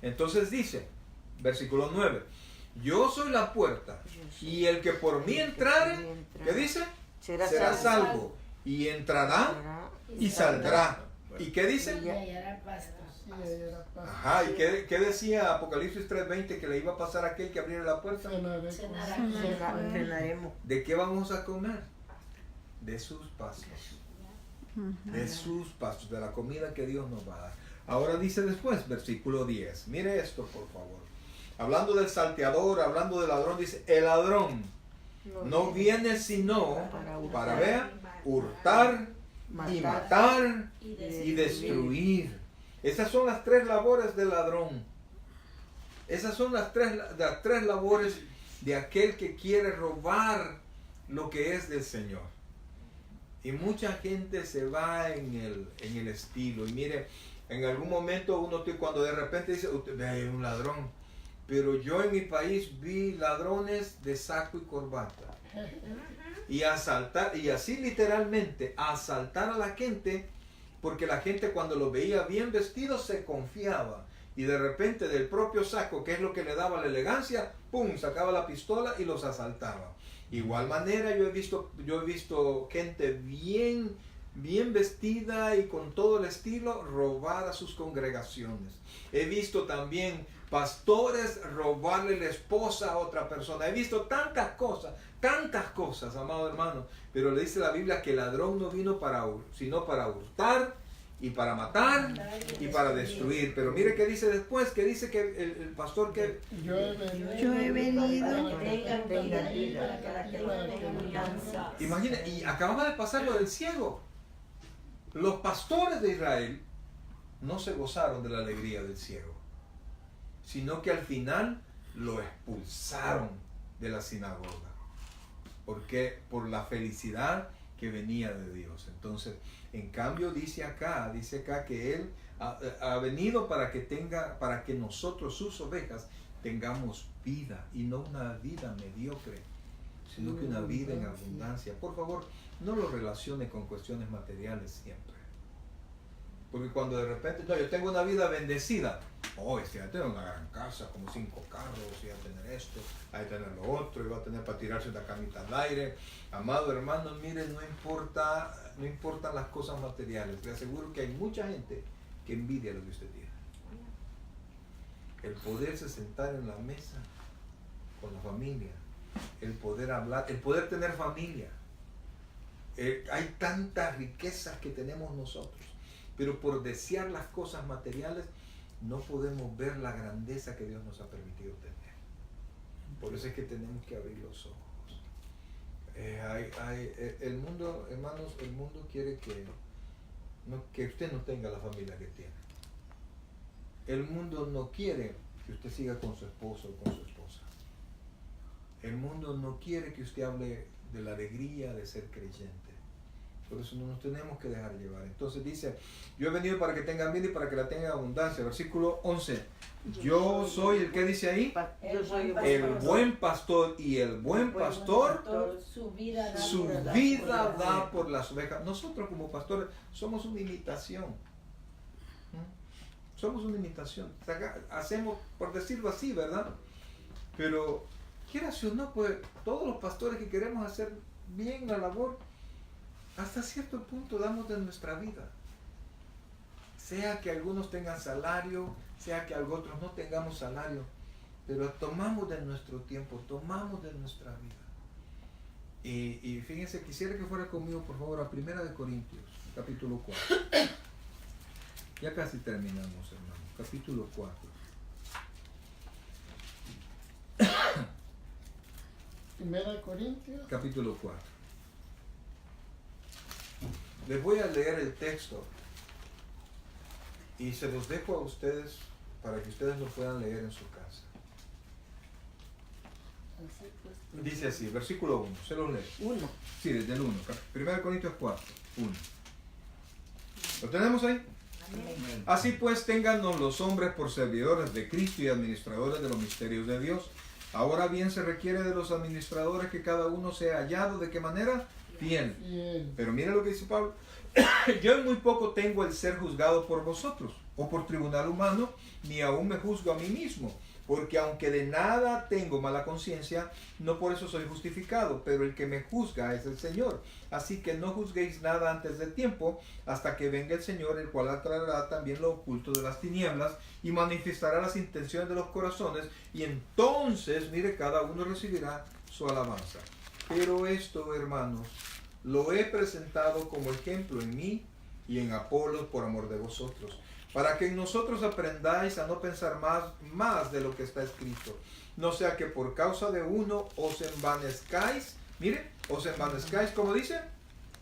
Entonces dice, versículo 9, yo soy la puerta y el que por mí entrare, ¿qué dice? Será salvo y entrará y saldrá. ¿Y qué dice? Y hallará pasto. Ajá, ¿y qué decía Apocalipsis 3:20 que le iba a pasar a aquel que abriera la puerta? Cenaré con él. Cenaremos. ¿De qué vamos a comer? De sus pastos. De sus pastos, de la comida que Dios nos va a dar. Ahora dice después, versículo 10. Mire esto, por favor. Hablando del salteador, hablando del ladrón, dice, el ladrón no viene sino para ver, hurtar y matar y destruir. Esas son las tres labores del ladrón. Esas son las tres labores de aquel que quiere robar lo que es del Señor. Y mucha gente se va en el estilo. Y mire, en algún momento cuando de repente dice, usted ve ahí un ladrón. Pero yo en mi país vi ladrones de saco y corbata. Y asaltar, y así literalmente, asaltar a la gente, porque la gente cuando los veía bien vestidos se confiaba. Y de repente del propio saco, que es lo que le daba la elegancia, ¡pum!, sacaba la pistola y los asaltaba. Igual manera yo he visto gente bien vestida y con todo el estilo robar a sus congregaciones. He visto también pastores robarle la esposa a otra persona. He visto tantas cosas, amado hermano. Pero le dice la Biblia que el ladrón no vino sino para hurtar y para matar y para destruir. Pero mire qué dice después, que dice que el pastor que... Yo he venido para que tengan. Imagine, y acababa de pasar lo del ciego. Los pastores de Israel no se gozaron de la alegría del ciego, sino que al final lo expulsaron de la sinagoga. ¿Por qué? Por la felicidad que venía de Dios. Entonces, en cambio dice acá que Él ha venido para que nosotros, sus ovejas, tengamos vida, y no una vida mediocre, sino que una vida en abundancia. Por favor, no lo relacione con cuestiones materiales siempre. Porque cuando de repente, no, yo tengo una vida bendecida, ya tengo una gran casa, como 5 carros, y va a tener esto, va a tener lo otro, y va a tener para tirarse una camita al aire. Amado hermano, miren, no importan las cosas materiales. Le aseguro que hay mucha gente que que envidia lo que usted tiene. El poderse sentar en la mesa con la familia, el poder hablar, el poder tener familia. Hay tantas riquezas que tenemos nosotros, pero por desear las cosas materiales no podemos ver la grandeza que Dios nos ha permitido tener. Por eso es que tenemos que abrir los ojos. El mundo, hermanos, el mundo quiere que usted no tenga la familia que tiene. El mundo no quiere que usted siga con su esposo o con su esposa. El mundo no quiere que usted hable de la alegría de ser creyente. Por eso no nos tenemos que dejar llevar. Entonces dice, yo he venido para que tengan vida y para que la tengan en abundancia. Versículo 11. Yo soy el que dice ahí, Yo soy el buen pastor, y el buen pastor Su vida da por las ovejas. Nosotros como pastores somos una imitación. Somos una imitación. Hacemos, por decirlo así, ¿verdad? Pero, quieras o no, pues todos los pastores que queremos hacer bien la labor, hasta cierto punto damos de nuestra vida. Sea que algunos tengan salario, sea que otros no tengamos salario, pero tomamos de nuestro tiempo, tomamos de nuestra vida. Y fíjense, quisiera que fuera conmigo, por favor, a 1 Corintios, capítulo 4. Ya casi terminamos, hermano. Capítulo 4. Primera Corintios. Capítulo 4. Les voy a leer el texto y se los dejo a ustedes para que ustedes lo puedan leer en su casa. Así pues, Dice así, versículo 1, se los leo. 1. Sí, desde el 1. 1 Corintios 4, 1. ¿Lo tenemos ahí? Así pues, téngannos los hombres por servidores de Cristo y administradores de los misterios de Dios. Ahora bien, se requiere de los administradores que cada uno sea hallado, ¿de qué manera? Fiel. bien. Pero mira lo que dice Pablo. Yo en muy poco tengo el ser juzgado por vosotros, o por tribunal humano, ni aún me juzgo a mí mismo. Porque aunque de nada tengo mala conciencia, no por eso soy justificado, pero el que me juzga es el Señor. Así que no juzguéis nada antes del tiempo, hasta que venga el Señor, el cual aclarará también lo oculto de las tinieblas, y manifestará las intenciones de los corazones, y entonces, mire, cada uno recibirá su alabanza. Pero esto, hermanos, lo he presentado como ejemplo en mí y en Apolos por amor de vosotros, para que en nosotros aprendáis a no pensar más de lo que está escrito. No sea que por causa de uno os envanezcáis, mire, os envanezcáis, como dice,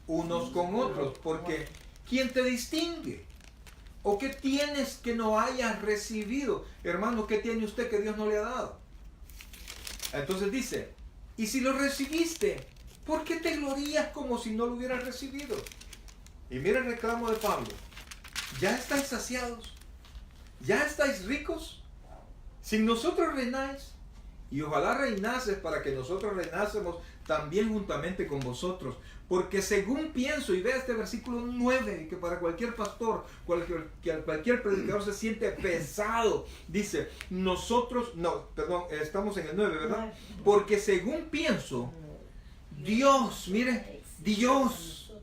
unos con otros, porque ¿quién te distingue? ¿O qué tienes que no hayas recibido? Hermano, ¿qué tiene usted que Dios no le ha dado? Entonces dice, y si lo recibiste, ¿por qué te glorías como si no lo hubieras recibido? Y mira el reclamo de Pablo. ¿Ya estáis saciados? ¿Ya estáis ricos? Sin nosotros reináis. Y ojalá reinases para que nosotros reinásemos también juntamente con vosotros. Porque según pienso, y vea este versículo 9, que para cualquier pastor, cualquier predicador se siente pesado. Dice, estamos en el 9, ¿verdad? Porque según pienso, Dios, mire, Dios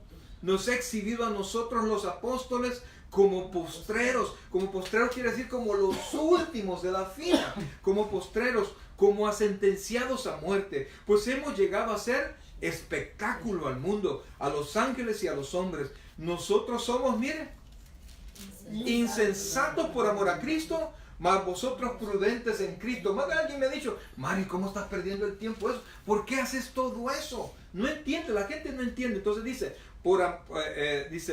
nos ha exhibido a nosotros los apóstoles como postreros. Como postreros quiere decir como los últimos de la fila. Como postreros, como a sentenciados a muerte. Pues hemos llegado a ser espectáculo al mundo, a los ángeles y a los hombres. Nosotros somos, mire, insensatos por amor a Cristo, mas vosotros prudentes en Cristo. Más de alguien me ha dicho, Mari, ¿cómo estás perdiendo el tiempo eso? ¿Por qué haces todo eso? No entiende, la gente no entiende. Entonces dice,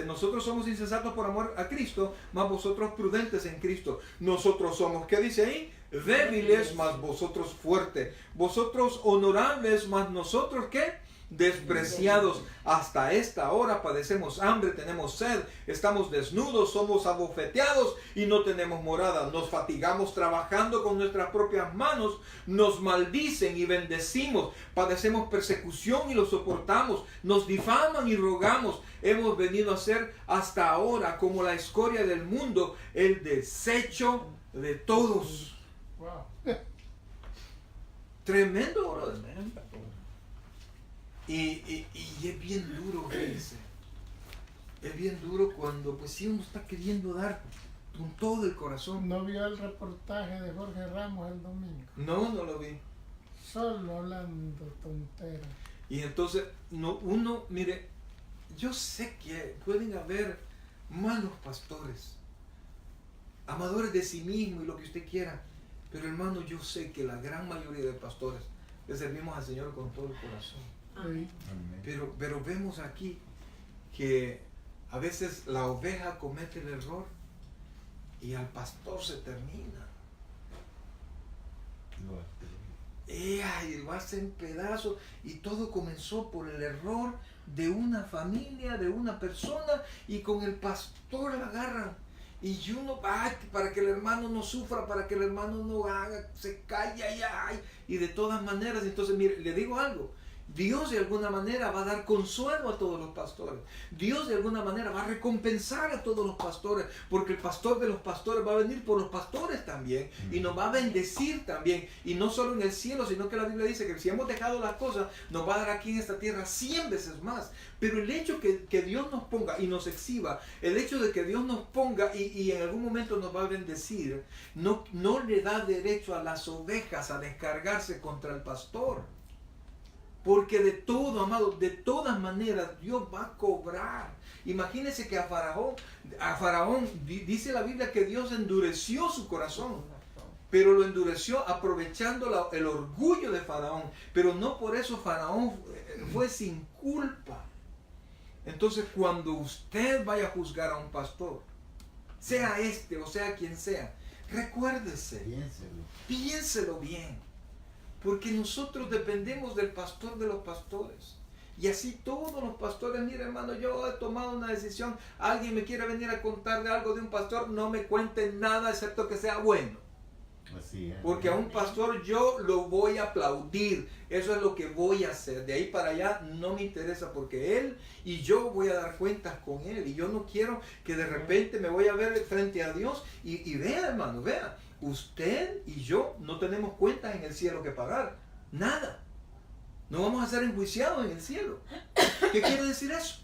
nosotros somos insensatos por amor a Cristo, mas vosotros prudentes en Cristo. Nosotros somos, ¿qué dice ahí? Débiles, mas vosotros fuertes. Vosotros honorables, mas nosotros, ¿qué? Despreciados. Hasta esta hora padecemos hambre, tenemos sed, estamos desnudos, somos abofeteados y no tenemos morada. Nos fatigamos trabajando con nuestras propias manos, nos maldicen y bendecimos, padecemos persecución y lo soportamos, nos difaman y rogamos. Hemos venido a ser hasta ahora como la escoria del mundo, el desecho de todos. Wow. Tremendo, brother. Y es bien duro, fíjense. Es bien duro cuando, pues si uno está queriendo dar con todo el corazón. ¿No vio el reportaje de Jorge Ramos el domingo? No lo vi. Solo hablando tonteras. Y entonces, uno, mire, yo sé que pueden haber malos pastores, amadores de sí mismo y lo que usted quiera, pero hermano, yo sé que la gran mayoría de pastores le servimos al Señor con todo el corazón. Sí. Pero vemos aquí que a veces la oveja comete el error y al pastor se termina. Y lo hace en pedazos, y todo comenzó por el error de una familia, de una persona, y con el pastor la agarran. Y uno, para que el hermano no sufra, para que el hermano no haga, se calla y de todas maneras. Entonces, mire, le digo algo. Dios de alguna manera va a dar consuelo a todos los pastores. Dios de alguna manera va a recompensar a todos los pastores, porque el pastor de los pastores va a venir por los pastores también y nos va a bendecir también, y no solo en el cielo, sino que la Biblia dice que si hemos dejado las cosas, nos va a dar aquí en esta tierra 100 veces más. Pero el hecho que Dios nos ponga y nos exhiba, el hecho de que Dios nos ponga y en algún momento nos va a bendecir, no le da derecho a las ovejas a descargarse contra el pastor. Porque de todo, amado, de todas maneras Dios va a cobrar. Imagínense que a Faraón dice la Biblia que Dios endureció su corazón, pero lo endureció aprovechando el orgullo de Faraón. Pero no por eso Faraón fue sin culpa. Entonces, cuando usted vaya a juzgar a un pastor, sea este o sea quien sea, recuérdese, piénselo bien. Porque nosotros dependemos del pastor de los pastores. Y así todos los pastores, mira hermano, yo he tomado una decisión, alguien me quiere venir a contar de algo de un pastor, no me cuenten nada excepto que sea bueno. Así es. Porque a un pastor yo lo voy a aplaudir, eso es lo que voy a hacer. De ahí para allá no me interesa, porque él y yo voy a dar cuentas con él. Y yo no quiero que de repente me voy a ver frente a Dios y vea hermano, vea. Usted y yo no tenemos cuentas en el cielo que pagar. Nada. No vamos a ser enjuiciados en el cielo. ¿Qué quiere decir eso?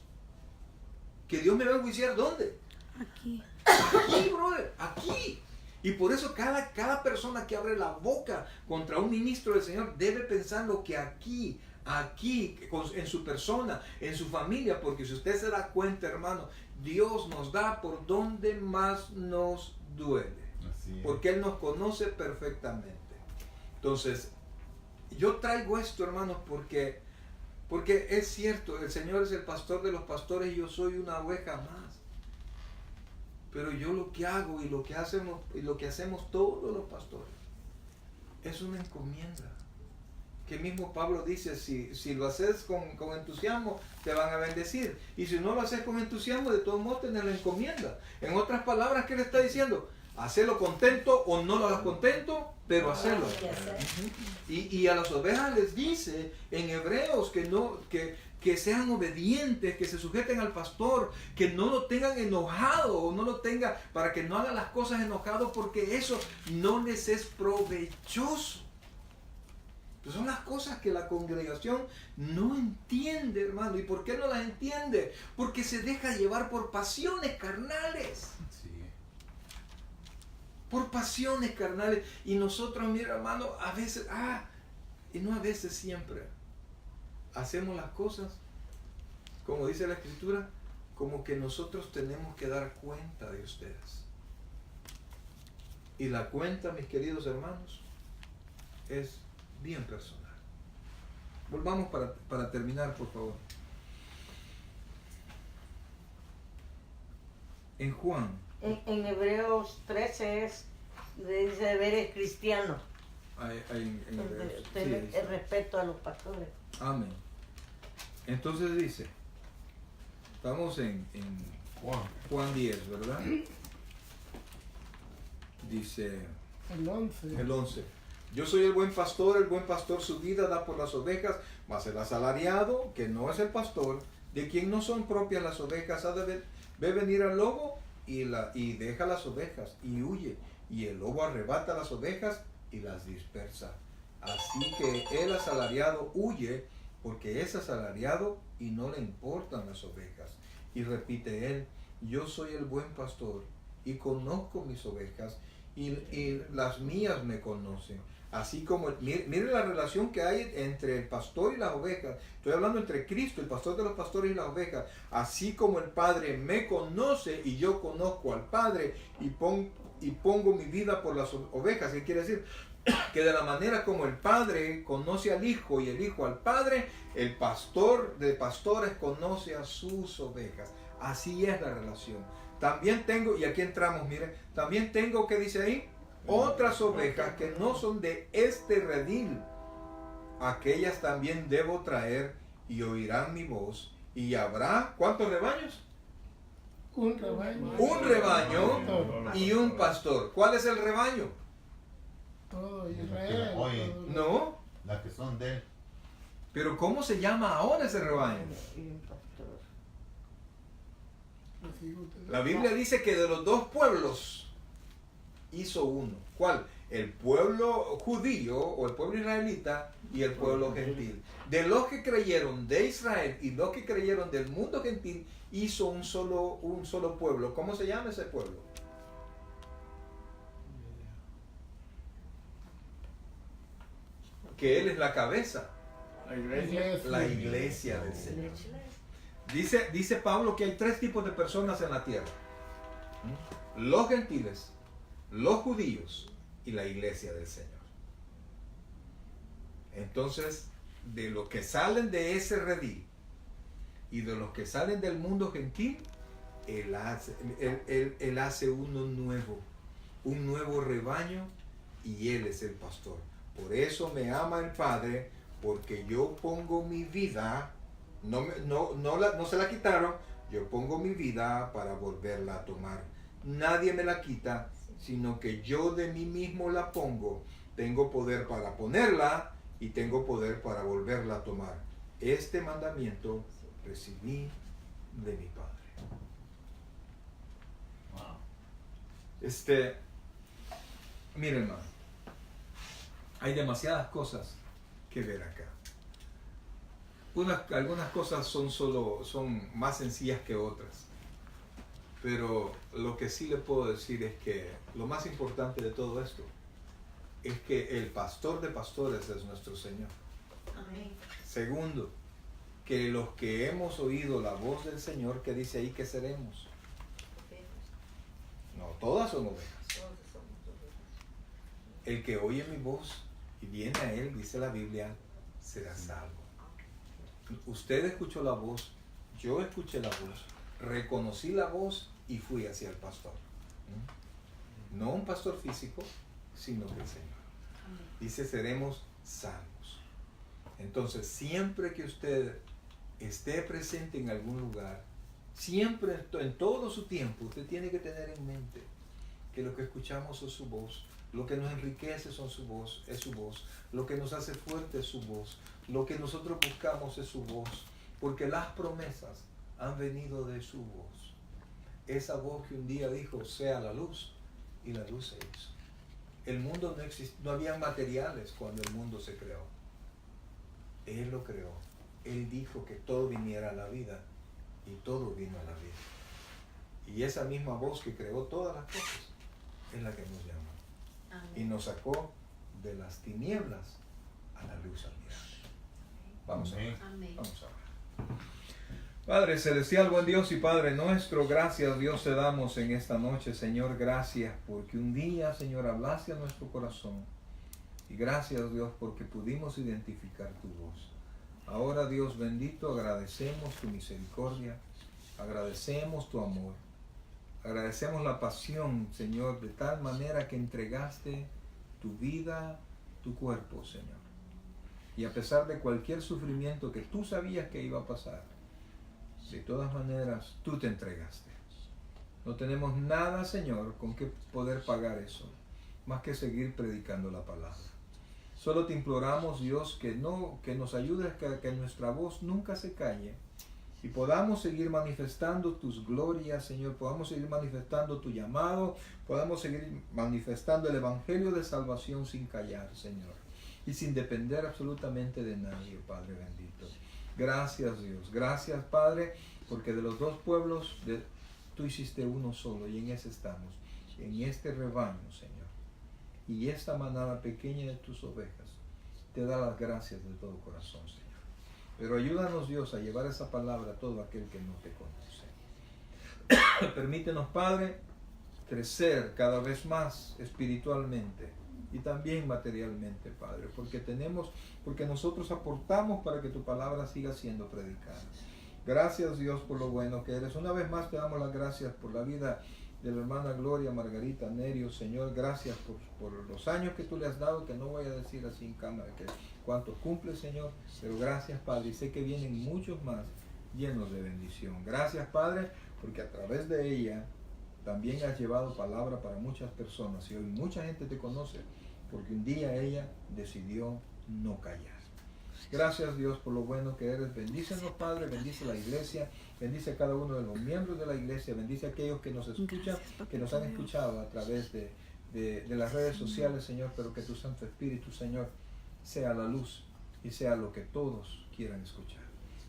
¿Que Dios me va a enjuiciar dónde? Aquí. Aquí, brother. Aquí. Y por eso cada persona que abre la boca contra un ministro del Señor debe pensar lo que aquí, en su persona, en su familia. Porque si usted se da cuenta, hermano, Dios nos da por donde más nos duele. Porque Él nos conoce perfectamente. Entonces, yo traigo esto, hermanos, porque es cierto, el Señor es el pastor de los pastores y yo soy una oveja más. Pero yo lo que hago y lo que hacemos todos los pastores es una encomienda. Que mismo Pablo dice, si lo haces con entusiasmo, te van a bendecir. Y si no lo haces con entusiasmo, de todos modos tenés la encomienda. En otras palabras, ¿qué le está diciendo? Hacerlo contento o no lo hagas contento, pero hacerlo. Y a las ovejas les dice en Hebreos que sean obedientes, que se sujeten al pastor, que no lo tengan enojado o no lo tengan, para que no hagan las cosas enojado, porque eso no les es provechoso. Pues son las cosas que la congregación no entiende, hermano. ¿Y por qué no las entiende? Porque se deja llevar por pasiones carnales. Por pasiones carnales. Y nosotros, mira hermano, a veces, y no a veces, siempre, hacemos las cosas, como dice la Escritura, como que nosotros tenemos que dar cuenta de ustedes. Y la cuenta, mis queridos hermanos, es bien personal. Volvamos para terminar, por favor. En Juan. En Hebreos 13 le dice eres cristiano. El respeto a los pastores. Amén. Entonces dice, estamos en Juan 10, ¿verdad? Dice el 11. Yo soy el buen pastor su vida da por las ovejas, mas el asalariado, que no es el pastor, de quien no son propias las ovejas, ve venir al lobo y deja las ovejas y huye, y el lobo arrebata las ovejas y las dispersa. Así que el asalariado huye porque es asalariado y no le importan las ovejas. Y repite él, yo soy el buen pastor y conozco mis ovejas y las mías me conocen. Así como, miren la relación que hay entre el pastor y las ovejas. Estoy hablando entre Cristo, el pastor de los pastores y las ovejas. Así como el Padre me conoce y yo conozco al Padre y pongo mi vida por las ovejas. ¿Qué quiere decir? Que de la manera como el Padre conoce al Hijo y el Hijo al Padre, el pastor de pastores conoce a sus ovejas. Así es la relación. También tengo, y aquí entramos, miren, también tengo, ¿qué dice ahí? Otras ovejas que no son de este redil. Aquellas también debo traer y oirán mi voz. Y habrá, ¿cuántos rebaños? Un rebaño. Un rebaño y un pastor. ¿Cuál es el rebaño? Todo Israel. Oye. todo- No. Las que son de él. Pero ¿cómo se llama ahora ese rebaño? Y un pastor. Así ustedes- La Biblia dice que de los dos pueblos hizo uno. ¿Cuál? El pueblo judío o el pueblo israelita y el pueblo gentil. De los que creyeron de Israel y los que creyeron del mundo gentil, hizo un solo pueblo. ¿Cómo se llama ese pueblo? Que Él es la cabeza, La iglesia. la iglesia del Señor. Dice Pablo que hay tres tipos de personas en la tierra. Los gentiles, los judíos y la iglesia del Señor. Entonces, de los que salen de ese redil y de los que salen del mundo gentil, Él hace uno nuevo, un nuevo rebaño, y Él es el pastor. Por eso me ama el Padre, porque yo pongo mi vida, no se la quitaron, yo pongo mi vida para volverla a tomar. Nadie me la quita, sino que yo de mí mismo la pongo. Tengo poder para ponerla y tengo poder para volverla a tomar. Este mandamiento recibí de mi Padre. Wow. Miren, hermano, hay demasiadas cosas que ver acá. Algunas cosas son más sencillas que otras. Pero lo que sí le puedo decir es que lo más importante de todo esto es que el pastor de pastores es nuestro Señor. Amén. Segundo, que los que hemos oído la voz del Señor, que dice ahí que seremos. No, todas son ovejas. Todos somos ovejas. El que oye mi voz y viene a Él, dice la Biblia, será salvo. Usted escuchó la voz, yo escuché la voz, reconocí la voz y fui hacia el pastor. No un pastor físico, sino que el Señor. Dice, seremos salvos. Entonces, siempre que usted esté presente en algún lugar, siempre, en todo su tiempo, usted tiene que tener en mente que lo que escuchamos es su voz, lo que nos enriquece es su voz, lo que nos hace fuerte es su voz, lo que nosotros buscamos es su voz, porque las promesas han venido de su voz. Esa voz que un día dijo, sea la luz, y la luz se hizo. El mundo no existía, no había materiales cuando el mundo se creó. Él lo creó. Él dijo que todo viniera a la vida, y todo vino a la vida. Y esa misma voz que creó todas las cosas es la que nos llama. Y nos sacó de las tinieblas a la luz admirable. Vamos a ver. Amén. Vamos a ver. Padre Celestial, buen Dios y Padre nuestro, gracias Dios te damos en esta noche, Señor, gracias porque un día, Señor, hablaste a nuestro corazón. Y gracias Dios porque pudimos identificar tu voz. Ahora Dios bendito, agradecemos tu misericordia, agradecemos tu amor. Agradecemos la pasión, Señor, de tal manera que entregaste tu vida, tu cuerpo, Señor. Y a pesar de cualquier sufrimiento que tú sabías que iba a pasar, de todas maneras, tú te entregaste. No tenemos nada, Señor, con que poder pagar eso, más que seguir predicando la palabra. Solo te imploramos, Dios, que nos ayudes a que nuestra voz nunca se calle, y podamos seguir manifestando tus glorias, Señor, podamos seguir manifestando tu llamado, podamos seguir manifestando el evangelio de salvación sin callar, Señor, y sin depender absolutamente de nadie, Padre bendito. Gracias, Dios. Gracias, Padre, porque de los dos pueblos tú hiciste uno solo y en ese estamos, en este rebaño, Señor. Y esta manada pequeña de tus ovejas te da las gracias de todo corazón, Señor. Pero ayúdanos, Dios, a llevar esa palabra a todo aquel que no te conoce. Permítenos, Padre, crecer cada vez más espiritualmente y también materialmente, Padre, porque nosotros aportamos para que tu palabra siga siendo predicada. Gracias, Dios, por lo bueno que eres. Una vez más te damos las gracias por la vida de la hermana Gloria Margarita Nerio, Señor. Gracias por los años que tú le has dado, que no voy a decir así en cámara que cuántos cumple, Señor, pero gracias, Padre, y sé que vienen muchos más llenos de bendición. Gracias, Padre, porque a través de ella también has llevado palabra para muchas personas y hoy mucha gente te conoce porque un día ella decidió no callar. Gracias, Dios, por lo bueno que eres. Bendícenos, Padre, bendice la iglesia, bendice a cada uno de los miembros de la iglesia, bendice a aquellos que nos escuchan, que nos han escuchado a través de las redes sociales, Señor, pero que tu Santo Espíritu, Señor, sea la luz y sea lo que todos quieran escuchar.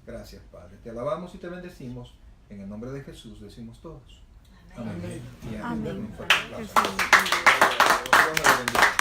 Gracias, Padre. Te alabamos y te bendecimos. En el nombre de Jesús decimos todos. Amén. Y amén. Un fuerte aplauso. Dios me lo bendiga.